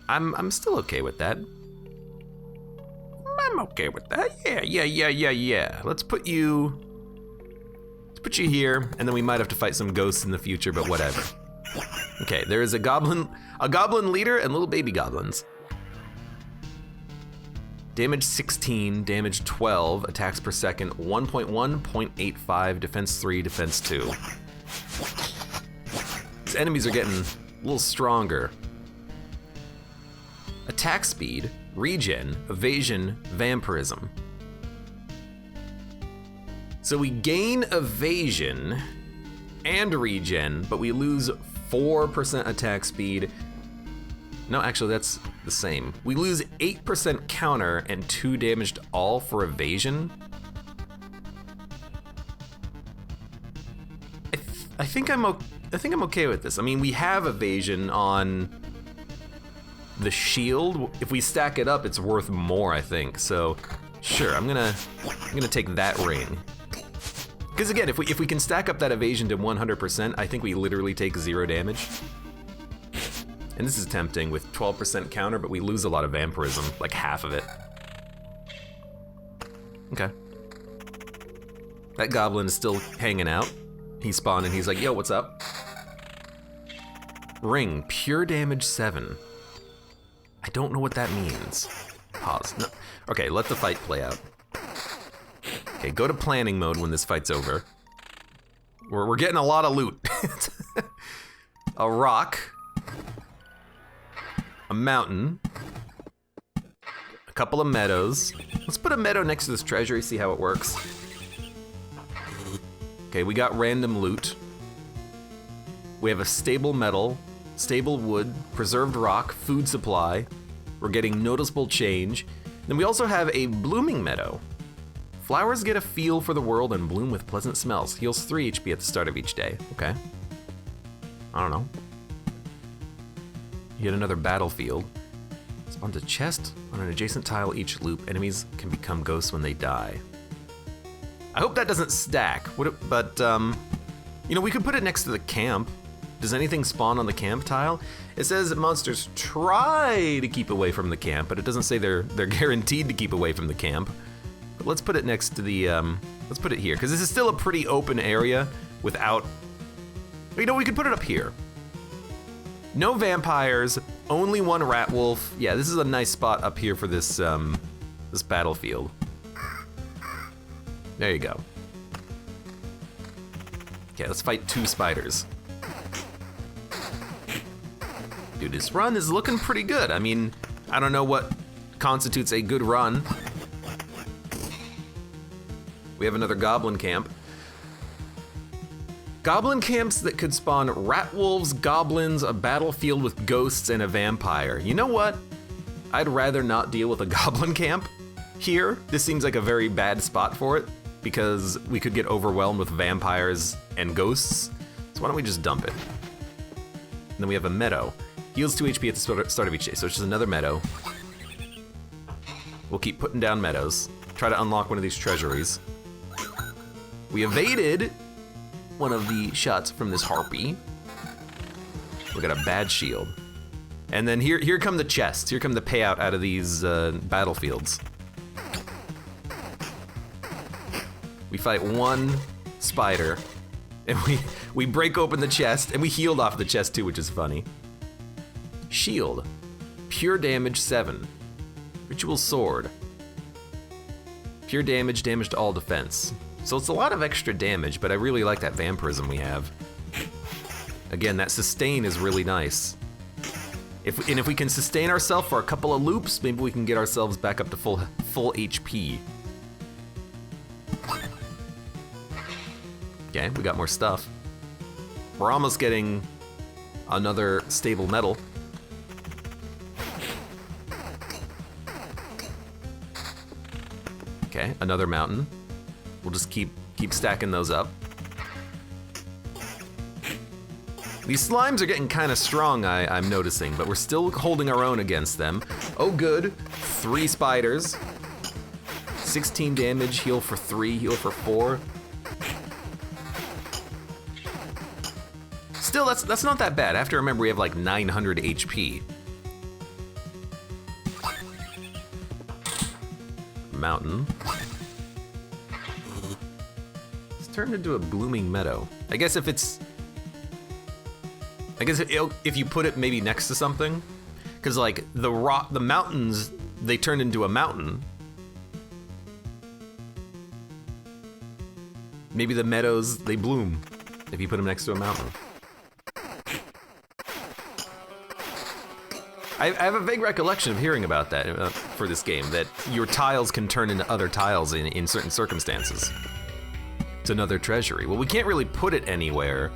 I'm still okay with that. I'm okay with that. Yeah. Let's put you here, and then we might have to fight some ghosts in the future, but whatever. Okay, there is a goblin leader and little baby goblins. Damage 16, damage 12, attacks per second, 1.1, 0.85, defense 3, defense 2. These enemies are getting a little stronger. Attack speed, regen, evasion, vampirism. So we gain evasion and regen, but we lose 4% attack speed. No, actually that's the same. We lose 8% counter and 2 damage to all for evasion. I think I'm okay with this. I mean, we have evasion on the shield. If we stack it up, it's worth more, I think. So, sure, I'm gonna take that ring. Because again, if we can stack up that evasion to 100%, I think we literally take 0 damage. And this is tempting with 12% counter, but we lose a lot of vampirism, like half of it. Okay. That goblin is still hanging out. He spawned and he's like, yo, what's up? Ring, pure damage 7. I don't know what that means. Pause. No. Okay, let the fight play out. Okay, go to planning mode when this fight's over. We're getting a lot of loot. A rock. A mountain. A couple of meadows. Let's put a meadow next to this treasury, see how it works. Okay, we got random loot. We have a stable metal, stable wood, preserved rock, food supply. We're getting noticeable change. Then we also have a blooming meadow. Flowers get a feel for the world and bloom with pleasant smells. Heals 3 HP at the start of each day. Okay. I don't know. Yet another battlefield. Spawns a chest on an adjacent tile each loop. Enemies can become ghosts when they die. I hope that doesn't stack. But, you know, we could put it next to the camp. Does anything spawn on the camp tile? It says that monsters try to keep away from the camp, but it doesn't say they're guaranteed to keep away from the camp. But let's put it next to the, let's put it here, because this is still a pretty open area without, you know, we could put it up here. No vampires, only one rat wolf. Yeah, this is a nice spot up here for this, this battlefield. There you go. Okay, let's fight 2 spiders. Dude, this run is looking pretty good. I mean, I don't know what constitutes a good run. We have another goblin camp. Goblin camps that could spawn rat wolves, goblins, a battlefield with ghosts, and a vampire. You know what? I'd rather not deal with a goblin camp here. This seems like a very bad spot for it because we could get overwhelmed with vampires and ghosts. So why don't we just dump it? And then we have a meadow. Heals 2 HP at the start of each day, so it's just another meadow. We'll keep putting down meadows. Try to unlock one of these treasuries. We evaded one of the shots from this harpy. We got a bad shield. And then here come the chests. Here come the payout out of these battlefields. We fight 1 spider, and we break open the chest, and we healed off the chest too, which is funny. Shield, pure damage 7. Ritual sword, pure damage, damage to all defense. So it's a lot of extra damage, but I really like that vampirism we have. Again, that sustain is really nice. If we can sustain ourselves for a couple of loops, maybe we can get ourselves back up to full HP. Okay, we got more stuff. We're almost getting another stable metal. Okay, another mountain. We'll just keep stacking those up. These slimes are getting kind of strong, I'm noticing, but we're still holding our own against them. Oh good, 3 spiders. 16 damage, heal for 3, heal for 4. Still, that's not that bad. I have to remember we have like 900 HP. Mountain. It's turned into a blooming meadow. I guess if you put it maybe next to something, because like the mountains, they turn into a mountain. Maybe the meadows, they bloom if you put them next to a mountain. I have a vague recollection of hearing about that for this game, that your tiles can turn into other tiles in certain circumstances. It's another treasury. Well, we can't really put it anywhere.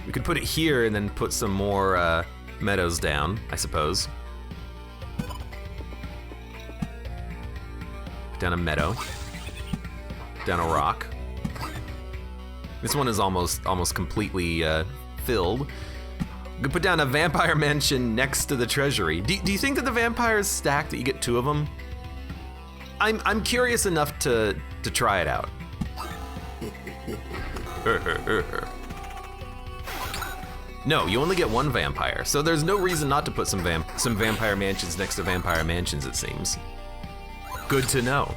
We could put it here and then put some more meadows down, I suppose. Put down a meadow. Down a rock. This one is almost completely filled. We could put down a vampire mansion next to the treasury. Do you think that the vampires stack that you get 2 of them? I'm curious enough to try it out. No, you only get 1 vampire, so there's no reason not to put some vampire mansions next to vampire mansions, it seems. Good to know.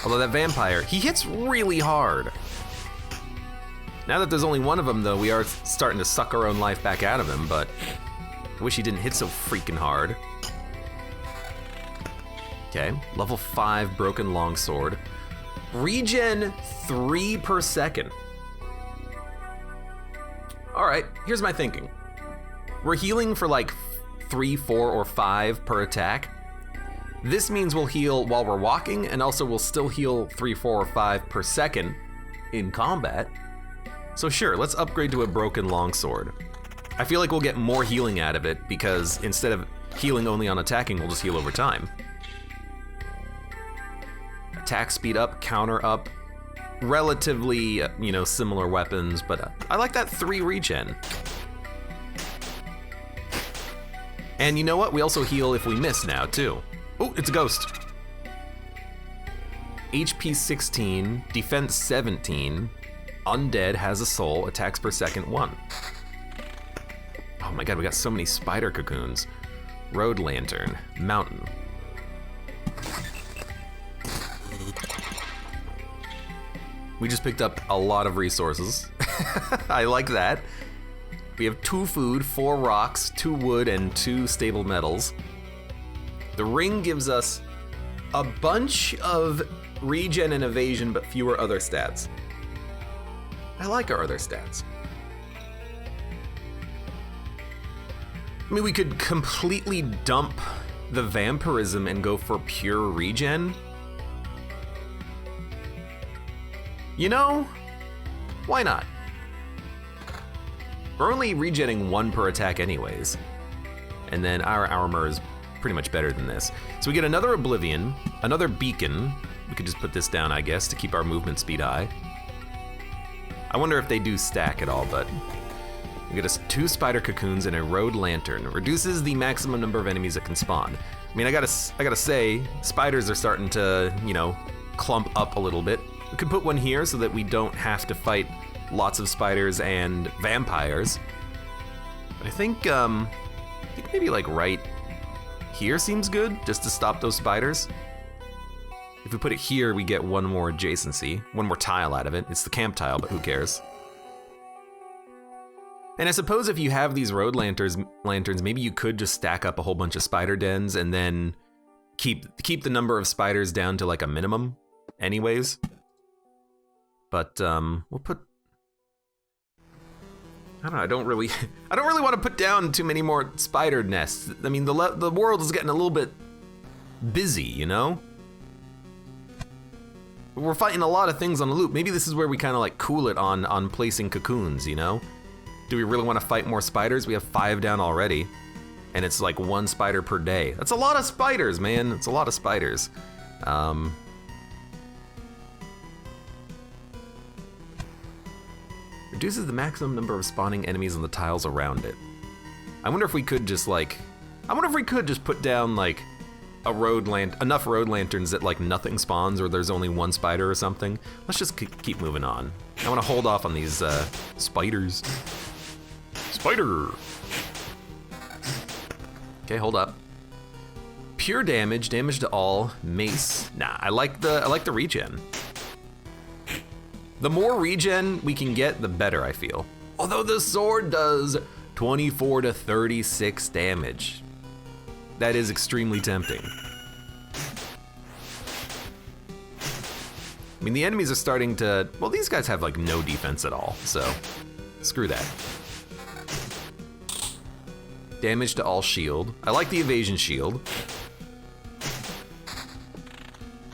Although that vampire, he hits really hard. Now that there's only 1 of them, though, we are starting to suck our own life back out of him, but I wish he didn't hit so freaking hard. Okay, level 5 broken longsword. Regen 3 per second. All right, here's my thinking. We're healing for like 3, 4, or 5 per attack. This means we'll heal while we're walking, and also we'll still heal 3, 4, or 5 per second in combat. So sure, let's upgrade to a broken longsword. I feel like we'll get more healing out of it because instead of healing only on attacking, we'll just heal over time. Attack speed up, counter up. Relatively, similar weapons, but I like that 3 regen. And you know what? We also heal if we miss now, too. Oh, it's a ghost. HP 16, defense 17, undead, has a soul, attacks per second 1. Oh my god, we got so many spider cocoons. Road lantern, mountain. We just picked up a lot of resources. I like that. We have 2 food, 4 rocks, 2 wood, and 2 stable metals. The ring gives us a bunch of regen and evasion, but fewer other stats. I like our other stats. I mean, we could completely dump the vampirism and go for pure regen. You know, why not? We're only regenning 1 per attack anyways. And then our armor is pretty much better than this. So we get another Oblivion, another Beacon. We could just put this down, I guess, to keep our movement speed high. I wonder if they do stack at all, but we get us 2 spider cocoons and a road lantern. Reduces the maximum number of enemies that can spawn. I mean, I gotta say, spiders are starting to, you know, clump up a little bit. We could put one here so that we don't have to fight lots of spiders and vampires. But I think maybe like right here seems good, just to stop those spiders. If we put it here, we get 1 more adjacency, 1 more tile out of it. It's the camp tile, but who cares? And I suppose if you have these road lanterns, maybe you could just stack up a whole bunch of spider dens and then keep the number of spiders down to like a minimum anyways. But we'll put, I don't know, I don't really want to put down too many more spider nests. I mean, the world is getting a little bit busy, you know? We're fighting a lot of things on the loop. Maybe this is where we kind of like cool it on placing cocoons, you know? Do we really want to fight more spiders? We have 5 down already, and it's like 1 spider per day. That's a lot of spiders, man. It's a lot of spiders. Reduces the maximum number of spawning enemies on the tiles around it. I wonder if we could just put down like enough road lanterns that like nothing spawns or there's only 1 spider or something. Let's just keep moving on. I want to hold off on these spiders. Spider! Okay, hold up. Pure damage to all, mace. Nah, I like the regen. The more regen we can get, the better, I feel. Although the sword does 24 to 36 damage. That is extremely tempting. I mean, the enemies are starting to, well, these guys have like no defense at all, so screw that. Damage to all shield. I like the evasion shield.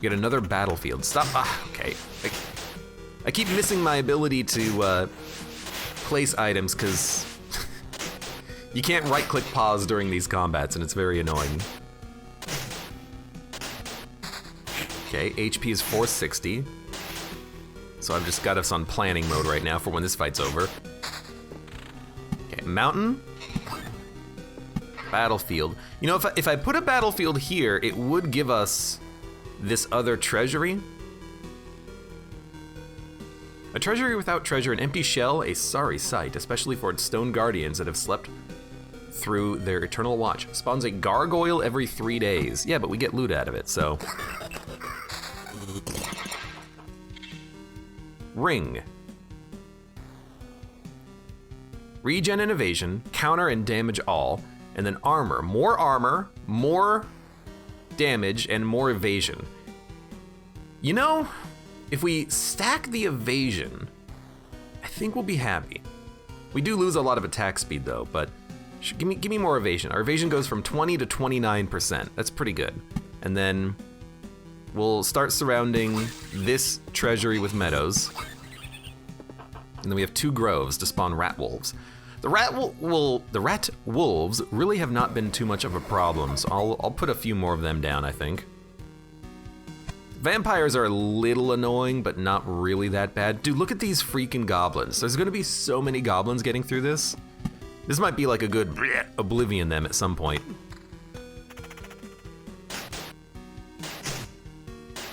Get another battlefield. Stop, okay. I keep missing my ability to place items because you can't right-click pause during these combats and it's very annoying. Okay, HP is 460. So I've just got us on planning mode right now for when this fight's over. Okay, mountain. Battlefield. You know, if I put a battlefield here, it would give us this other treasury. A treasury without treasure, an empty shell, a sorry sight, especially for its stone guardians that have slept through their eternal watch. Spawns a gargoyle every 3 days. Yeah, but we get loot out of it, so. Ring. Regen and evasion, counter and damage all, and then armor, more damage, and more evasion. You know, if we stack the evasion, I think we'll be happy. We do lose a lot of attack speed though, but give me more evasion. Our evasion goes from 20 to 29%. That's pretty good. And then we'll start surrounding this treasury with meadows. And then we have 2 groves to spawn rat wolves. The rat wolves really have not been too much of a problem, so I'll put a few more of them down, I think. Vampires are a little annoying, but not really that bad. Dude, look at these freaking goblins. There's gonna be so many goblins getting through this. This might be like a good oblivion them at some point.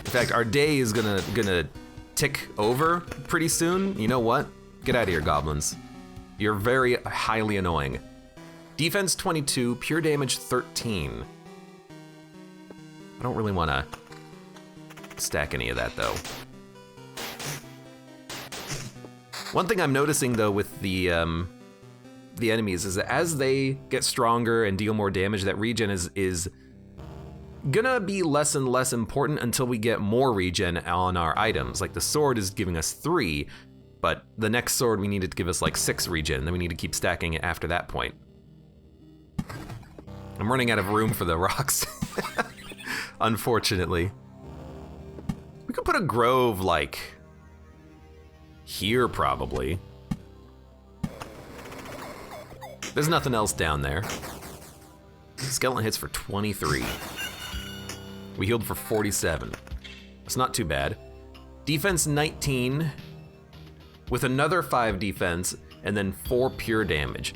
In fact, our day is gonna tick over pretty soon. You know what? Get out of here, goblins. You're very highly annoying. Defense 22, pure damage 13. I don't really want to stack any of that, though. One thing I'm noticing, though, with the enemies is that as they get stronger and deal more damage, that regen is gonna be less and less important until we get more regen on our items. Like the sword is giving us 3, but the next sword we need it to give us like 6 regen, then we need to keep stacking it after that point. I'm running out of room for the rocks, unfortunately. We could put a grove like here probably. There's nothing else down there. Skeleton hits for 23. We healed for 47. It's not too bad. Defense 19 with another 5 defense and then 4 pure damage.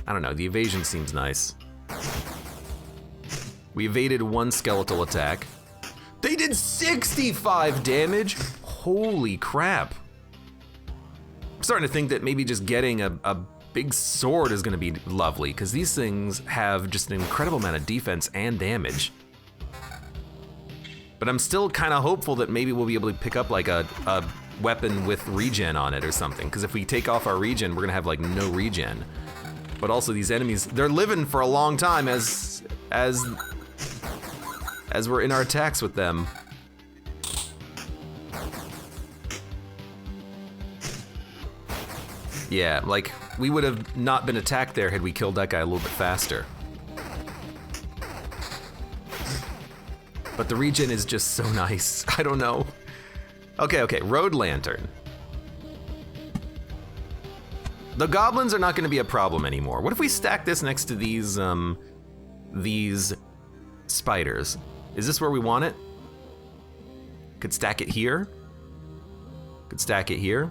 I don't know, the evasion seems nice. We evaded 1 skeletal attack. They did 65 damage? Holy crap. I'm starting to think that maybe just getting a big sword is gonna be lovely, because these things have just an incredible amount of defense and damage. But I'm still kind of hopeful that maybe we'll be able to pick up like a weapon with regen on it or something, because if we take off our regen, we're gonna have like no regen. But also these enemies, they're living for a long time as we're in our attacks with them. Yeah, like we would have not been attacked there had we killed that guy a little bit faster. But the regen is just so nice. I don't know. Okay, road lantern. The goblins are not gonna be a problem anymore. What if we stack this next to these spiders? Is this where we want it? Could stack it here. Could stack it here.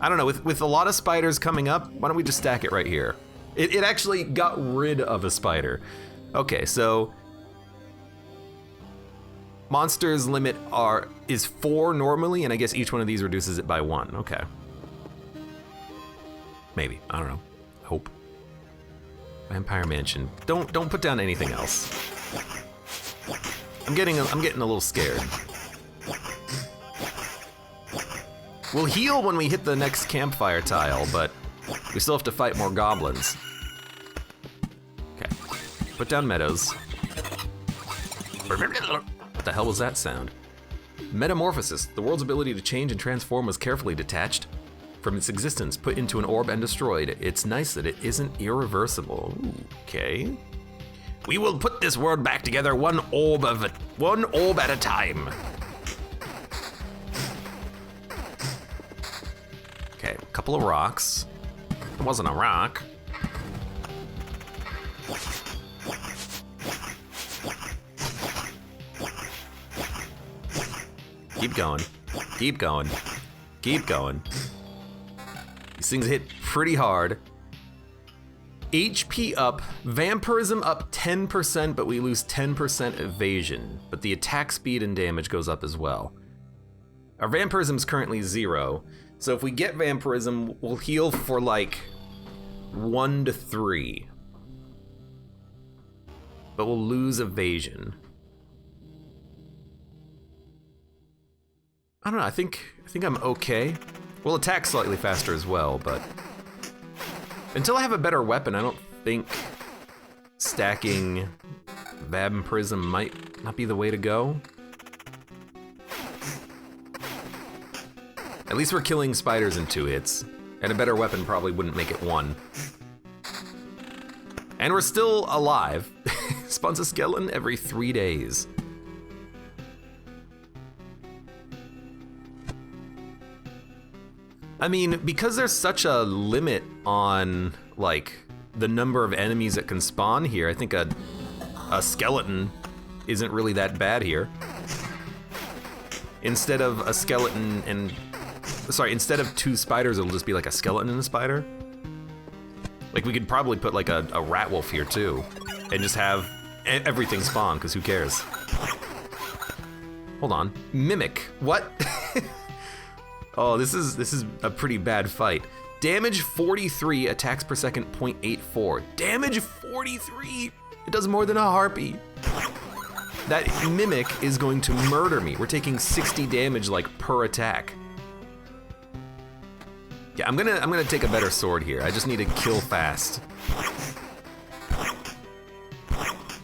I don't know, with a lot of spiders coming up, why don't we just stack it right here? It actually got rid of a spider. Okay, so monsters limit is 4 normally, and I guess each one of these reduces it by 1. Okay. Maybe, I don't know. Hope. Vampire Mansion. Don't put down anything else. I'm getting a little scared. We'll heal when we hit the next campfire tile, but we still have to fight more goblins. Okay, put down meadows. What the hell was that sound? Metamorphosis. The world's ability to change and transform was carefully detached from its existence, put into an orb and destroyed. It's nice that it isn't irreversible. Okay. We will put this world back together one orb at a time. Okay, a couple of rocks. It wasn't a rock. Keep going, keep going, keep going. These things hit pretty hard. HP up, vampirism up 10%, but we lose 10% evasion. But the attack speed and damage goes up as well. Our vampirism is currently 0. So if we get vampirism, we'll heal for like 1 to 3. But we'll lose evasion. I don't know, I think I'm okay. We'll attack slightly faster as well, but until I have a better weapon, I don't think stacking vampirism might not be the way to go. At least we're killing spiders in 2 hits, and a better weapon probably wouldn't make it 1. And we're still alive. Spawns a skeleton every 3 days. I mean, because there's such a limit on, like, the number of enemies that can spawn here, I think a skeleton isn't really that bad here. Instead of a skeleton and... Sorry, instead of 2 spiders, it'll just be like a skeleton and a spider. Like, we could probably put, like, a rat wolf here, too. And just have everything spawn, because who cares? Hold on. Mimic. What? Oh, this is a pretty bad fight. Damage 43, attacks per second 0.84. Damage 43! It does more than a harpy. That mimic is going to murder me. We're taking 60 damage like per attack. Yeah, I'm gonna take a better sword here. I just need to kill fast.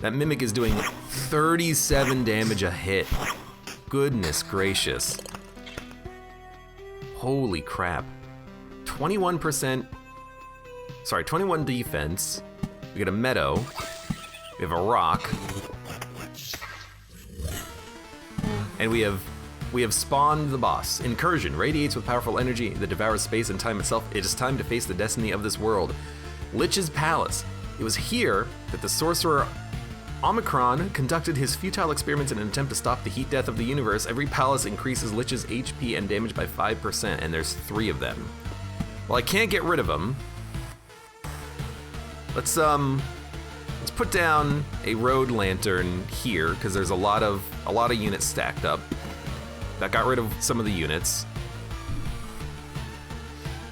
That mimic is doing 37 damage a hit. Goodness gracious. Holy crap. 21%, sorry, 21 defense. We get a meadow. We have a rock. And we have spawned the boss. Incursion radiates with powerful energy that devours space and time itself. It is time to face the destiny of this world. Lich's palace. It was here that the sorcerer Omicron conducted his futile experiments in an attempt to stop the heat death of the universe. Every palace increases Lich's HP and damage by 5%, and there's 3 of them. Well, I can't get rid of them. Let's put down a road lantern here because there's a lot of units stacked up. That got rid of some of the units.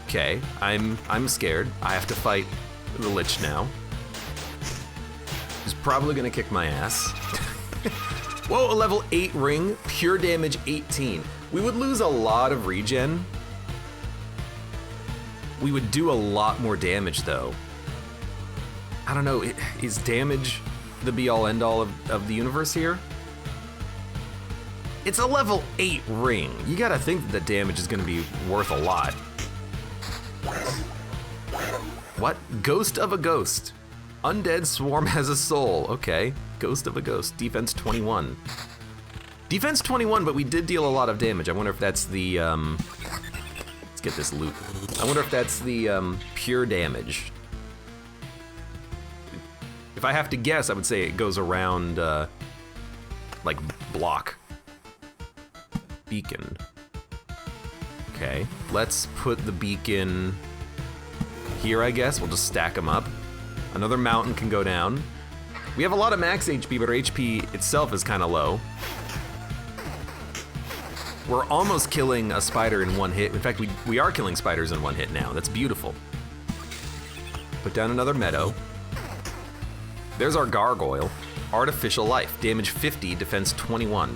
Okay, I'm scared. I have to fight the Lich now. He's probably gonna kick my ass. Whoa, a level 8 ring, pure damage 18. We would lose a lot of regen. We would do a lot more damage though. I don't know, is damage the be-all end-all of the universe here? It's a level 8 ring. You gotta think that the damage is gonna be worth a lot. What? Ghost of a ghost. Undead swarm has a soul. Okay, ghost of a ghost. Defense 21. Defense 21, but we did deal a lot of damage. I wonder if that's the, let's get this loot. I wonder if that's the pure damage. If I have to guess, I would say it goes around, like, block. Beacon. Okay, let's put the beacon here, I guess. We'll just stack them up. Another mountain can go down. We have a lot of max HP, but our HP itself is kind of low. We're almost killing a spider in one hit. In fact, we are killing spiders in one hit now. That's beautiful. Put down another meadow. There's our gargoyle. Artificial life. Damage 50, defense 21.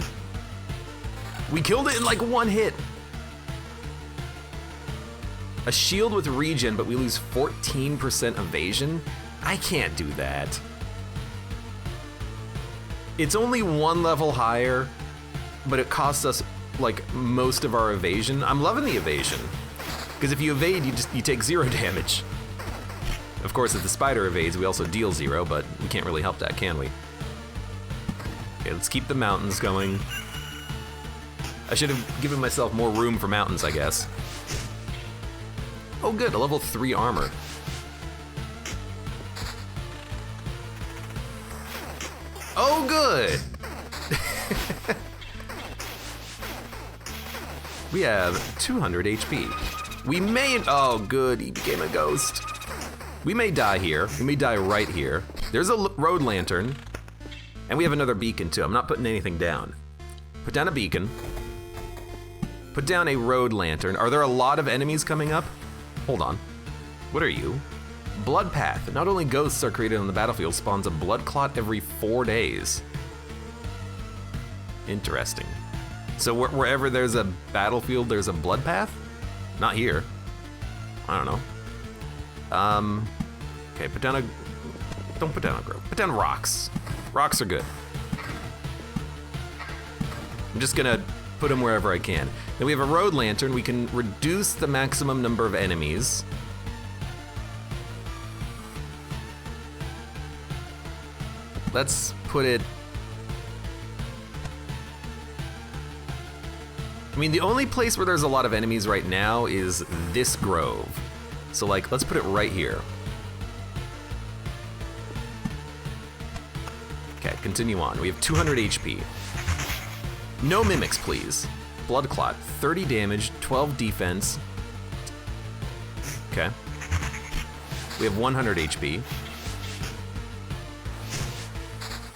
We killed it in like one hit. A shield with regen, but we lose 14% evasion? I can't do that. It's only one level higher, but it costs us like most of our evasion. I'm loving the evasion, because if you evade, you take 0 damage. Of course, if the spider evades, we also deal 0, but we can't really help that, can we? Okay, let's keep the mountains going. I should have given myself more room for mountains, I guess. Oh good, a level 3 armor. Oh good! We have 200 HP. We may, oh good, he became a ghost. We may die here, we may die right here. There's a road lantern, and we have another beacon too. I'm not putting anything down. Put down a beacon. Put down a road lantern. Are there a lot of enemies coming up? Hold on. What are you? Blood path. Not only ghosts are created on the battlefield, spawns a blood clot every 4 days. Interesting. So wherever there's a battlefield, there's a blood path? Not here. I don't know. Okay, put down a, don't put down a grove. Put down rocks. Rocks are good. I'm just gonna put them wherever I can. Then we have a road lantern. We can reduce the maximum number of enemies. Let's put it... I mean, the only place where there's a lot of enemies right now is this grove. So like, let's put it right here. Okay, continue on. We have 200 HP. No mimics, please. Blood clot, 30 damage, 12 defense. Okay. We have 100 HP.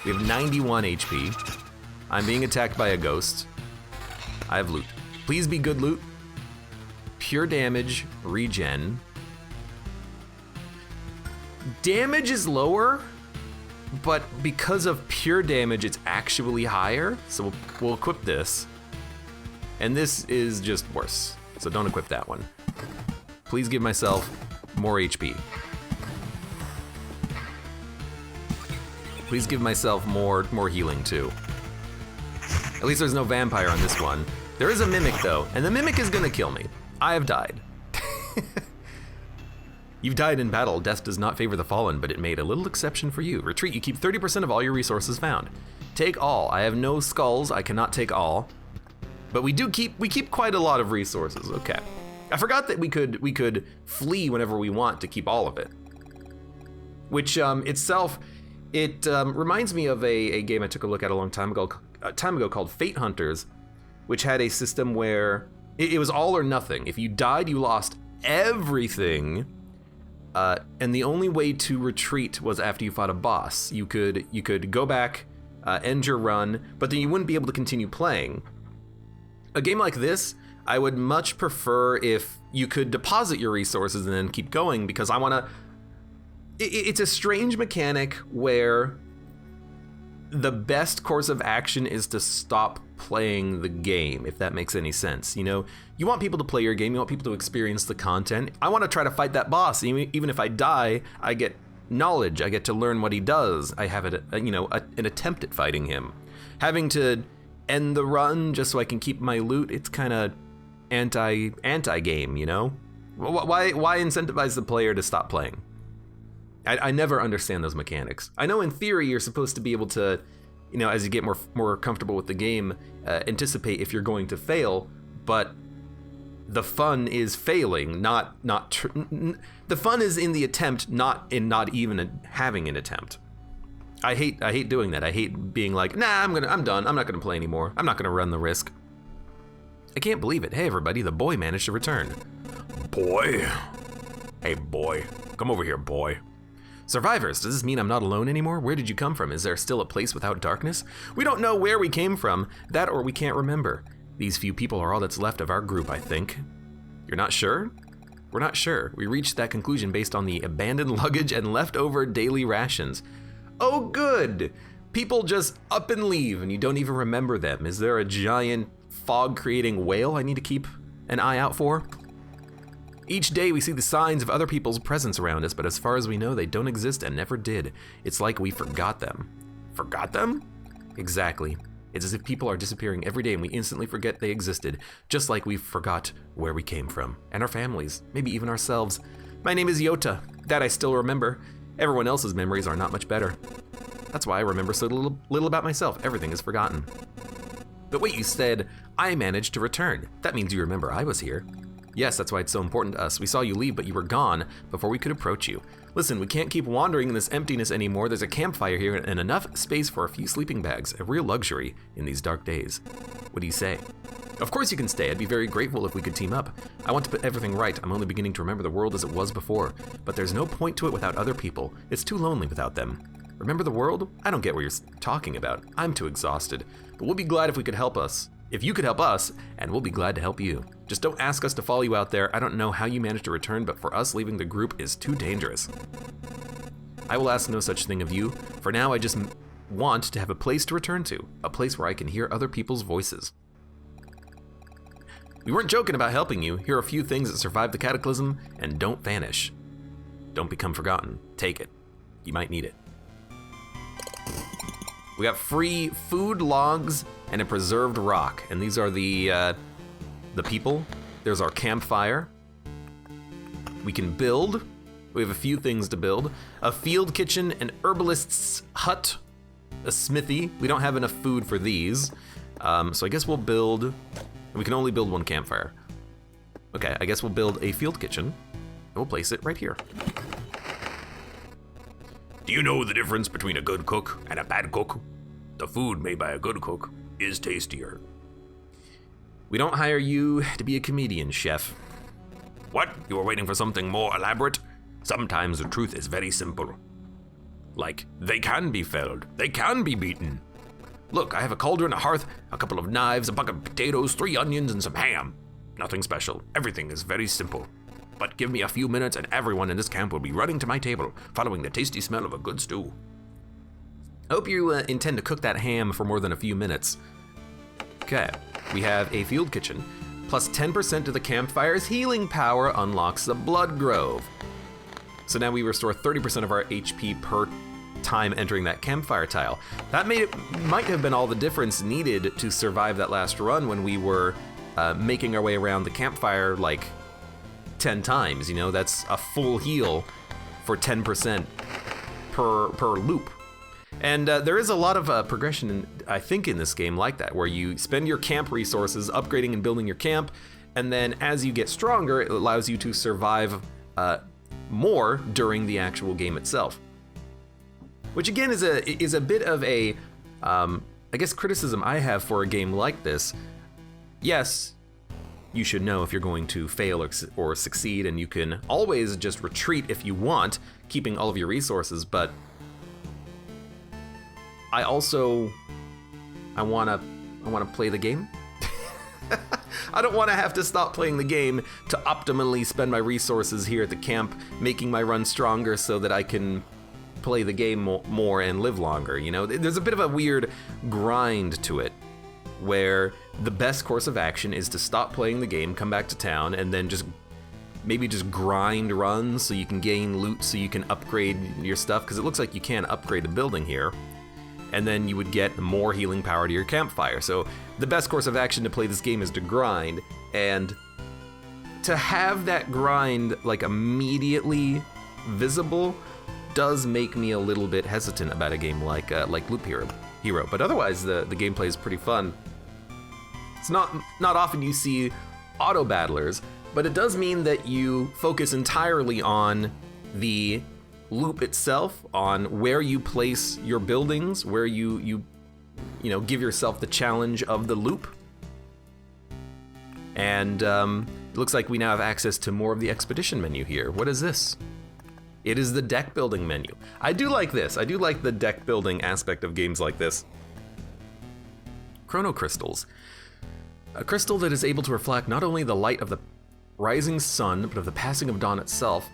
We have 91 HP. I'm being attacked by a ghost. I have loot. Please be good loot. Pure damage, regen. Damage is lower, but because of pure damage, it's actually higher. So we'll equip this. And this is just worse. So don't equip that one. Please give myself more HP. Please give myself more healing too. At least there's no vampire on this one. There is a mimic though, and the mimic is gonna kill me. I have died. You've died in battle. Death does not favor the fallen, but it made a little exception for you. Retreat, you keep 30% of all your resources found. Take all. I have no skulls, I cannot take all. But we keep quite a lot of resources, okay. I forgot that we could flee whenever we want to keep all of it. Which itself, it reminds me of a game I took a look at a long time ago called Fate Hunters, which had a system where it was all or nothing. If you died, you lost everything. And the only way to retreat was after you fought a boss. You could go back, end your run, but then you wouldn't be able to continue playing. A game like this, I would much prefer if you could deposit your resources and then keep going, because I wanna... It's a strange mechanic where the best course of action is to stop playing the game, if that makes any sense. You know, you want people to play your game, you want people to experience the content. I want to try to fight that boss. Even if I die, I get knowledge. I get to learn what he does. I have an attempt at fighting him. Having to end the run just so I can keep my loot, it's kind of anti-game, you know? Why incentivize the player to stop playing? I never understand those mechanics. I know in theory you're supposed to be able to, you know, as you get more comfortable with the game, anticipate if you're going to fail, but the fun is failing, the fun is in the attempt, not even having an attempt. I hate doing that. I hate being like, nah, I'm done. I'm not gonna play anymore. I'm not gonna run the risk. I can't believe it. Hey everybody, the boy managed to return. Boy. Hey boy, come over here, boy. Survivors, does this mean I'm not alone anymore? Where did you come from? Is there still a place without darkness? We don't know where we came from, that or we can't remember. These few people are all that's left of our group, I think. You're not sure? We're not sure. We reached that conclusion based on the abandoned luggage and leftover daily rations. Oh good! People just up and leave and you don't even remember them. Is there a giant fog-creating whale I need to keep an eye out for? Each day we see the signs of other people's presence around us, but as far as we know, they don't exist and never did. It's like we forgot them. Forgot them? Exactly. It's as if people are disappearing every day and we instantly forget they existed, just like we forgot where we came from, and our families, maybe even ourselves. My name is Yota. That I still remember. Everyone else's memories are not much better. That's why I remember so little about myself. Everything is forgotten. But wait, you said, I managed to return. That means you remember I was here. Yes, that's why it's so important to us. We saw you leave, but you were gone before we could approach you. Listen, we can't keep wandering in this emptiness anymore. There's a campfire here and enough space for a few sleeping bags, a real luxury in these dark days. What do you say? Of course you can stay. I'd be very grateful if we could team up. I want to put everything right. I'm only beginning to remember the world as it was before, but there's no point to it without other people. It's too lonely without them. Remember the world? I don't get what you're talking about. I'm too exhausted, but we'll be glad if we could help us. If you could help us, and we'll be glad to help you. Just don't ask us to follow you out there. I don't know how you managed to return, but for us, leaving the group is too dangerous. I will ask no such thing of you. For now, I just want to have a place to return to, a place where I can hear other people's voices. We weren't joking about helping you. Here are a few things that survive the cataclysm and don't vanish. Don't become forgotten. Take it. You might need it. We got free food, logs, and a preserved rock. And these are the people. There's our campfire. We can build. We have a few things to build. A field kitchen, an herbalist's hut, a smithy. We don't have enough food for these. So I guess we'll build, and we can only build one campfire. Okay, I guess we'll build a field kitchen, and we'll place it right here. Do you know the difference between a good cook and a bad cook? The food made by a good cook is tastier. We don't hire you to be a comedian, chef. What? You were waiting for something more elaborate? Sometimes the truth is very simple. Like, they can be felled, they can be beaten. Look, I have a cauldron, a hearth, a couple of knives, a bucket of potatoes, 3 onions, and some ham. Nothing special. Everything is very simple. But give me a few minutes and everyone in this camp will be running to my table, following the tasty smell of a good stew. I hope you intend to cook that ham for more than a few minutes. Okay, we have a field kitchen. Plus 10% to the campfire's healing power unlocks the blood grove. So now we restore 30% of our HP per time entering that campfire tile. That might have been all the difference needed to survive that last run when we were making our way around the campfire like 10 times. You know, that's a full heal for 10% per loop. And there is a lot of progression, I think, in this game like that, where you spend your camp resources upgrading and building your camp, and then as you get stronger, it allows you to survive more during the actual game itself. Which again is a bit of a, I guess, criticism I have for a game like this. Yes, you should know if you're going to fail or succeed, and you can always just retreat if you want, keeping all of your resources, but I want to play the game. I don't want to have to stop playing the game to optimally spend my resources here at the camp, making my run stronger so that I can play the game more and live longer. You know, there's a bit of a weird grind to it, where the best course of action is to stop playing the game, come back to town, and then maybe just grind runs so you can gain loot, so you can upgrade your stuff, because it looks like you can upgrade the building here. And then you would get more healing power to your campfire. So the best course of action to play this game is to grind, and to have that grind like immediately visible does make me a little bit hesitant about a game like Loop Hero. But otherwise, the gameplay is pretty fun. It's not often you see auto battlers, but it does mean that you focus entirely on the loop itself, on where you place your buildings, where you give yourself the challenge of the loop. And it looks like we now have access to more of the expedition menu here. What is this? It is the deck building menu. I do like this. I do like the deck building aspect of games like this. Chrono crystals. A crystal that is able to reflect not only the light of the rising sun, but of the passing of dawn itself,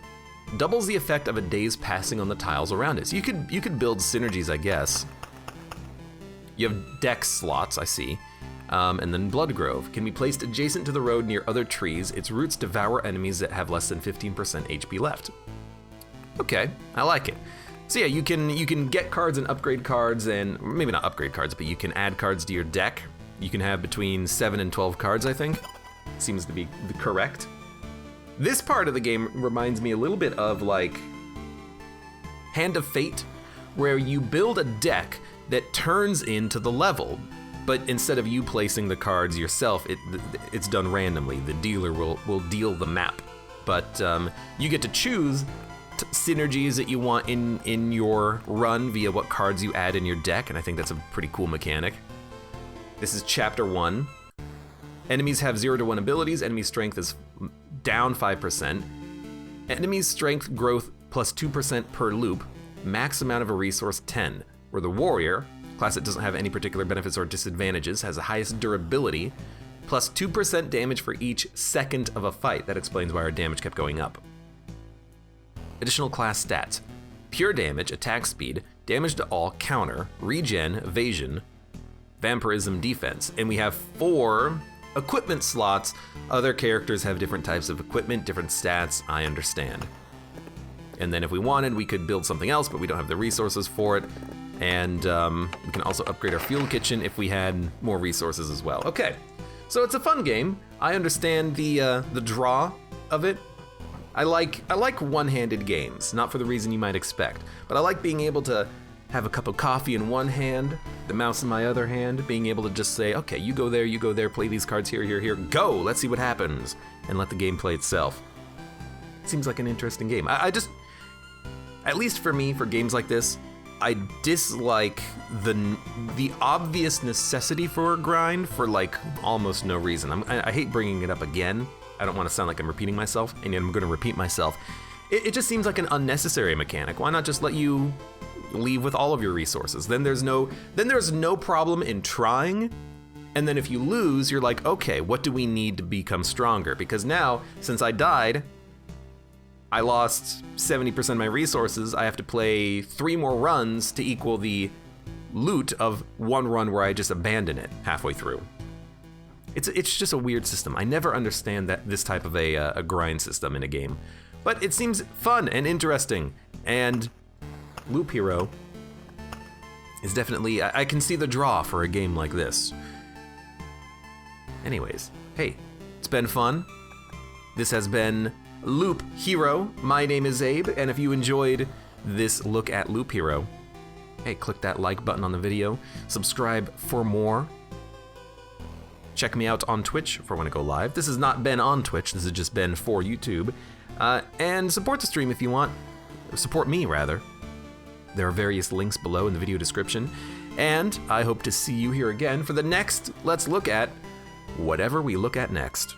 doubles the effect of a day's passing on the tiles around it. So you could build synergies, I guess. You have deck slots, I see. And then Blood Grove can be placed adjacent to the road near other trees. Its roots devour enemies that have less than 15% HP left. Okay, I like it. So yeah, you can get cards and upgrade cards, and maybe not upgrade cards, but you can add cards to your deck. You can have between 7 and 12 cards, I think. Seems to be correct. This part of the game reminds me a little bit of like Hand of Fate, where you build a deck that turns into the level, but instead of you placing the cards yourself, it's done randomly. The dealer will deal the map, but you get to choose synergies that you want in your run via what cards you add in your deck, and I think that's a pretty cool mechanic. This is Chapter 1. Enemies have 0 to 1 abilities. Enemy strength is down 5%. Enemy's strength growth plus 2% per loop. Max amount of a resource 10. Where the warrior, class that doesn't have any particular benefits or disadvantages, has the highest durability, plus 2% damage for each second of a fight. That explains why our damage kept going up. Additional class stats. Pure damage, attack speed, damage to all, counter, regen, evasion, vampirism, defense. And we have 4 equipment slots. Other characters have different types of equipment, different stats, I understand. And then if we wanted, we could build something else, but we don't have the resources for it. And we can also upgrade our fuel kitchen if we had more resources as well. Okay, so it's a fun game. I understand the draw of it. I like one-handed games, not for the reason you might expect, but I like being able to have a cup of coffee in one hand, the mouse in my other hand, being able to just say, okay, you go there, play these cards here, go, let's see what happens, and let the game play itself. Seems like an interesting game. I just, at least for me, for games like this, I dislike the obvious necessity for a grind for like almost no reason. I hate bringing it up again. I don't want to sound like I'm repeating myself, and I'm going to repeat myself. It just seems like an unnecessary mechanic. Why not just let you leave with all of your resources. Then there's no problem in trying. And then if you lose, you're like, okay, what do we need to become stronger? Because now, since I died, I lost 70% of my resources. I have to play 3 more runs to equal the loot of 1 run where I just abandon it halfway through. It's just a weird system. I never understand this type of a grind system in a game. But it seems fun and interesting. And Loop Hero is definitely, I can see the draw for a game like this. Anyways, hey, it's been fun. This has been Loop Hero. My name is Abe, and if you enjoyed this look at Loop Hero, hey, click that like button on the video, subscribe for more. Check me out on Twitch for when I go live. This has not been on Twitch, this has just been for YouTube. And support the stream if you want. Support me, rather. There are various links below in the video description. And I hope to see you here again for the next Let's Look At whatever we look at next.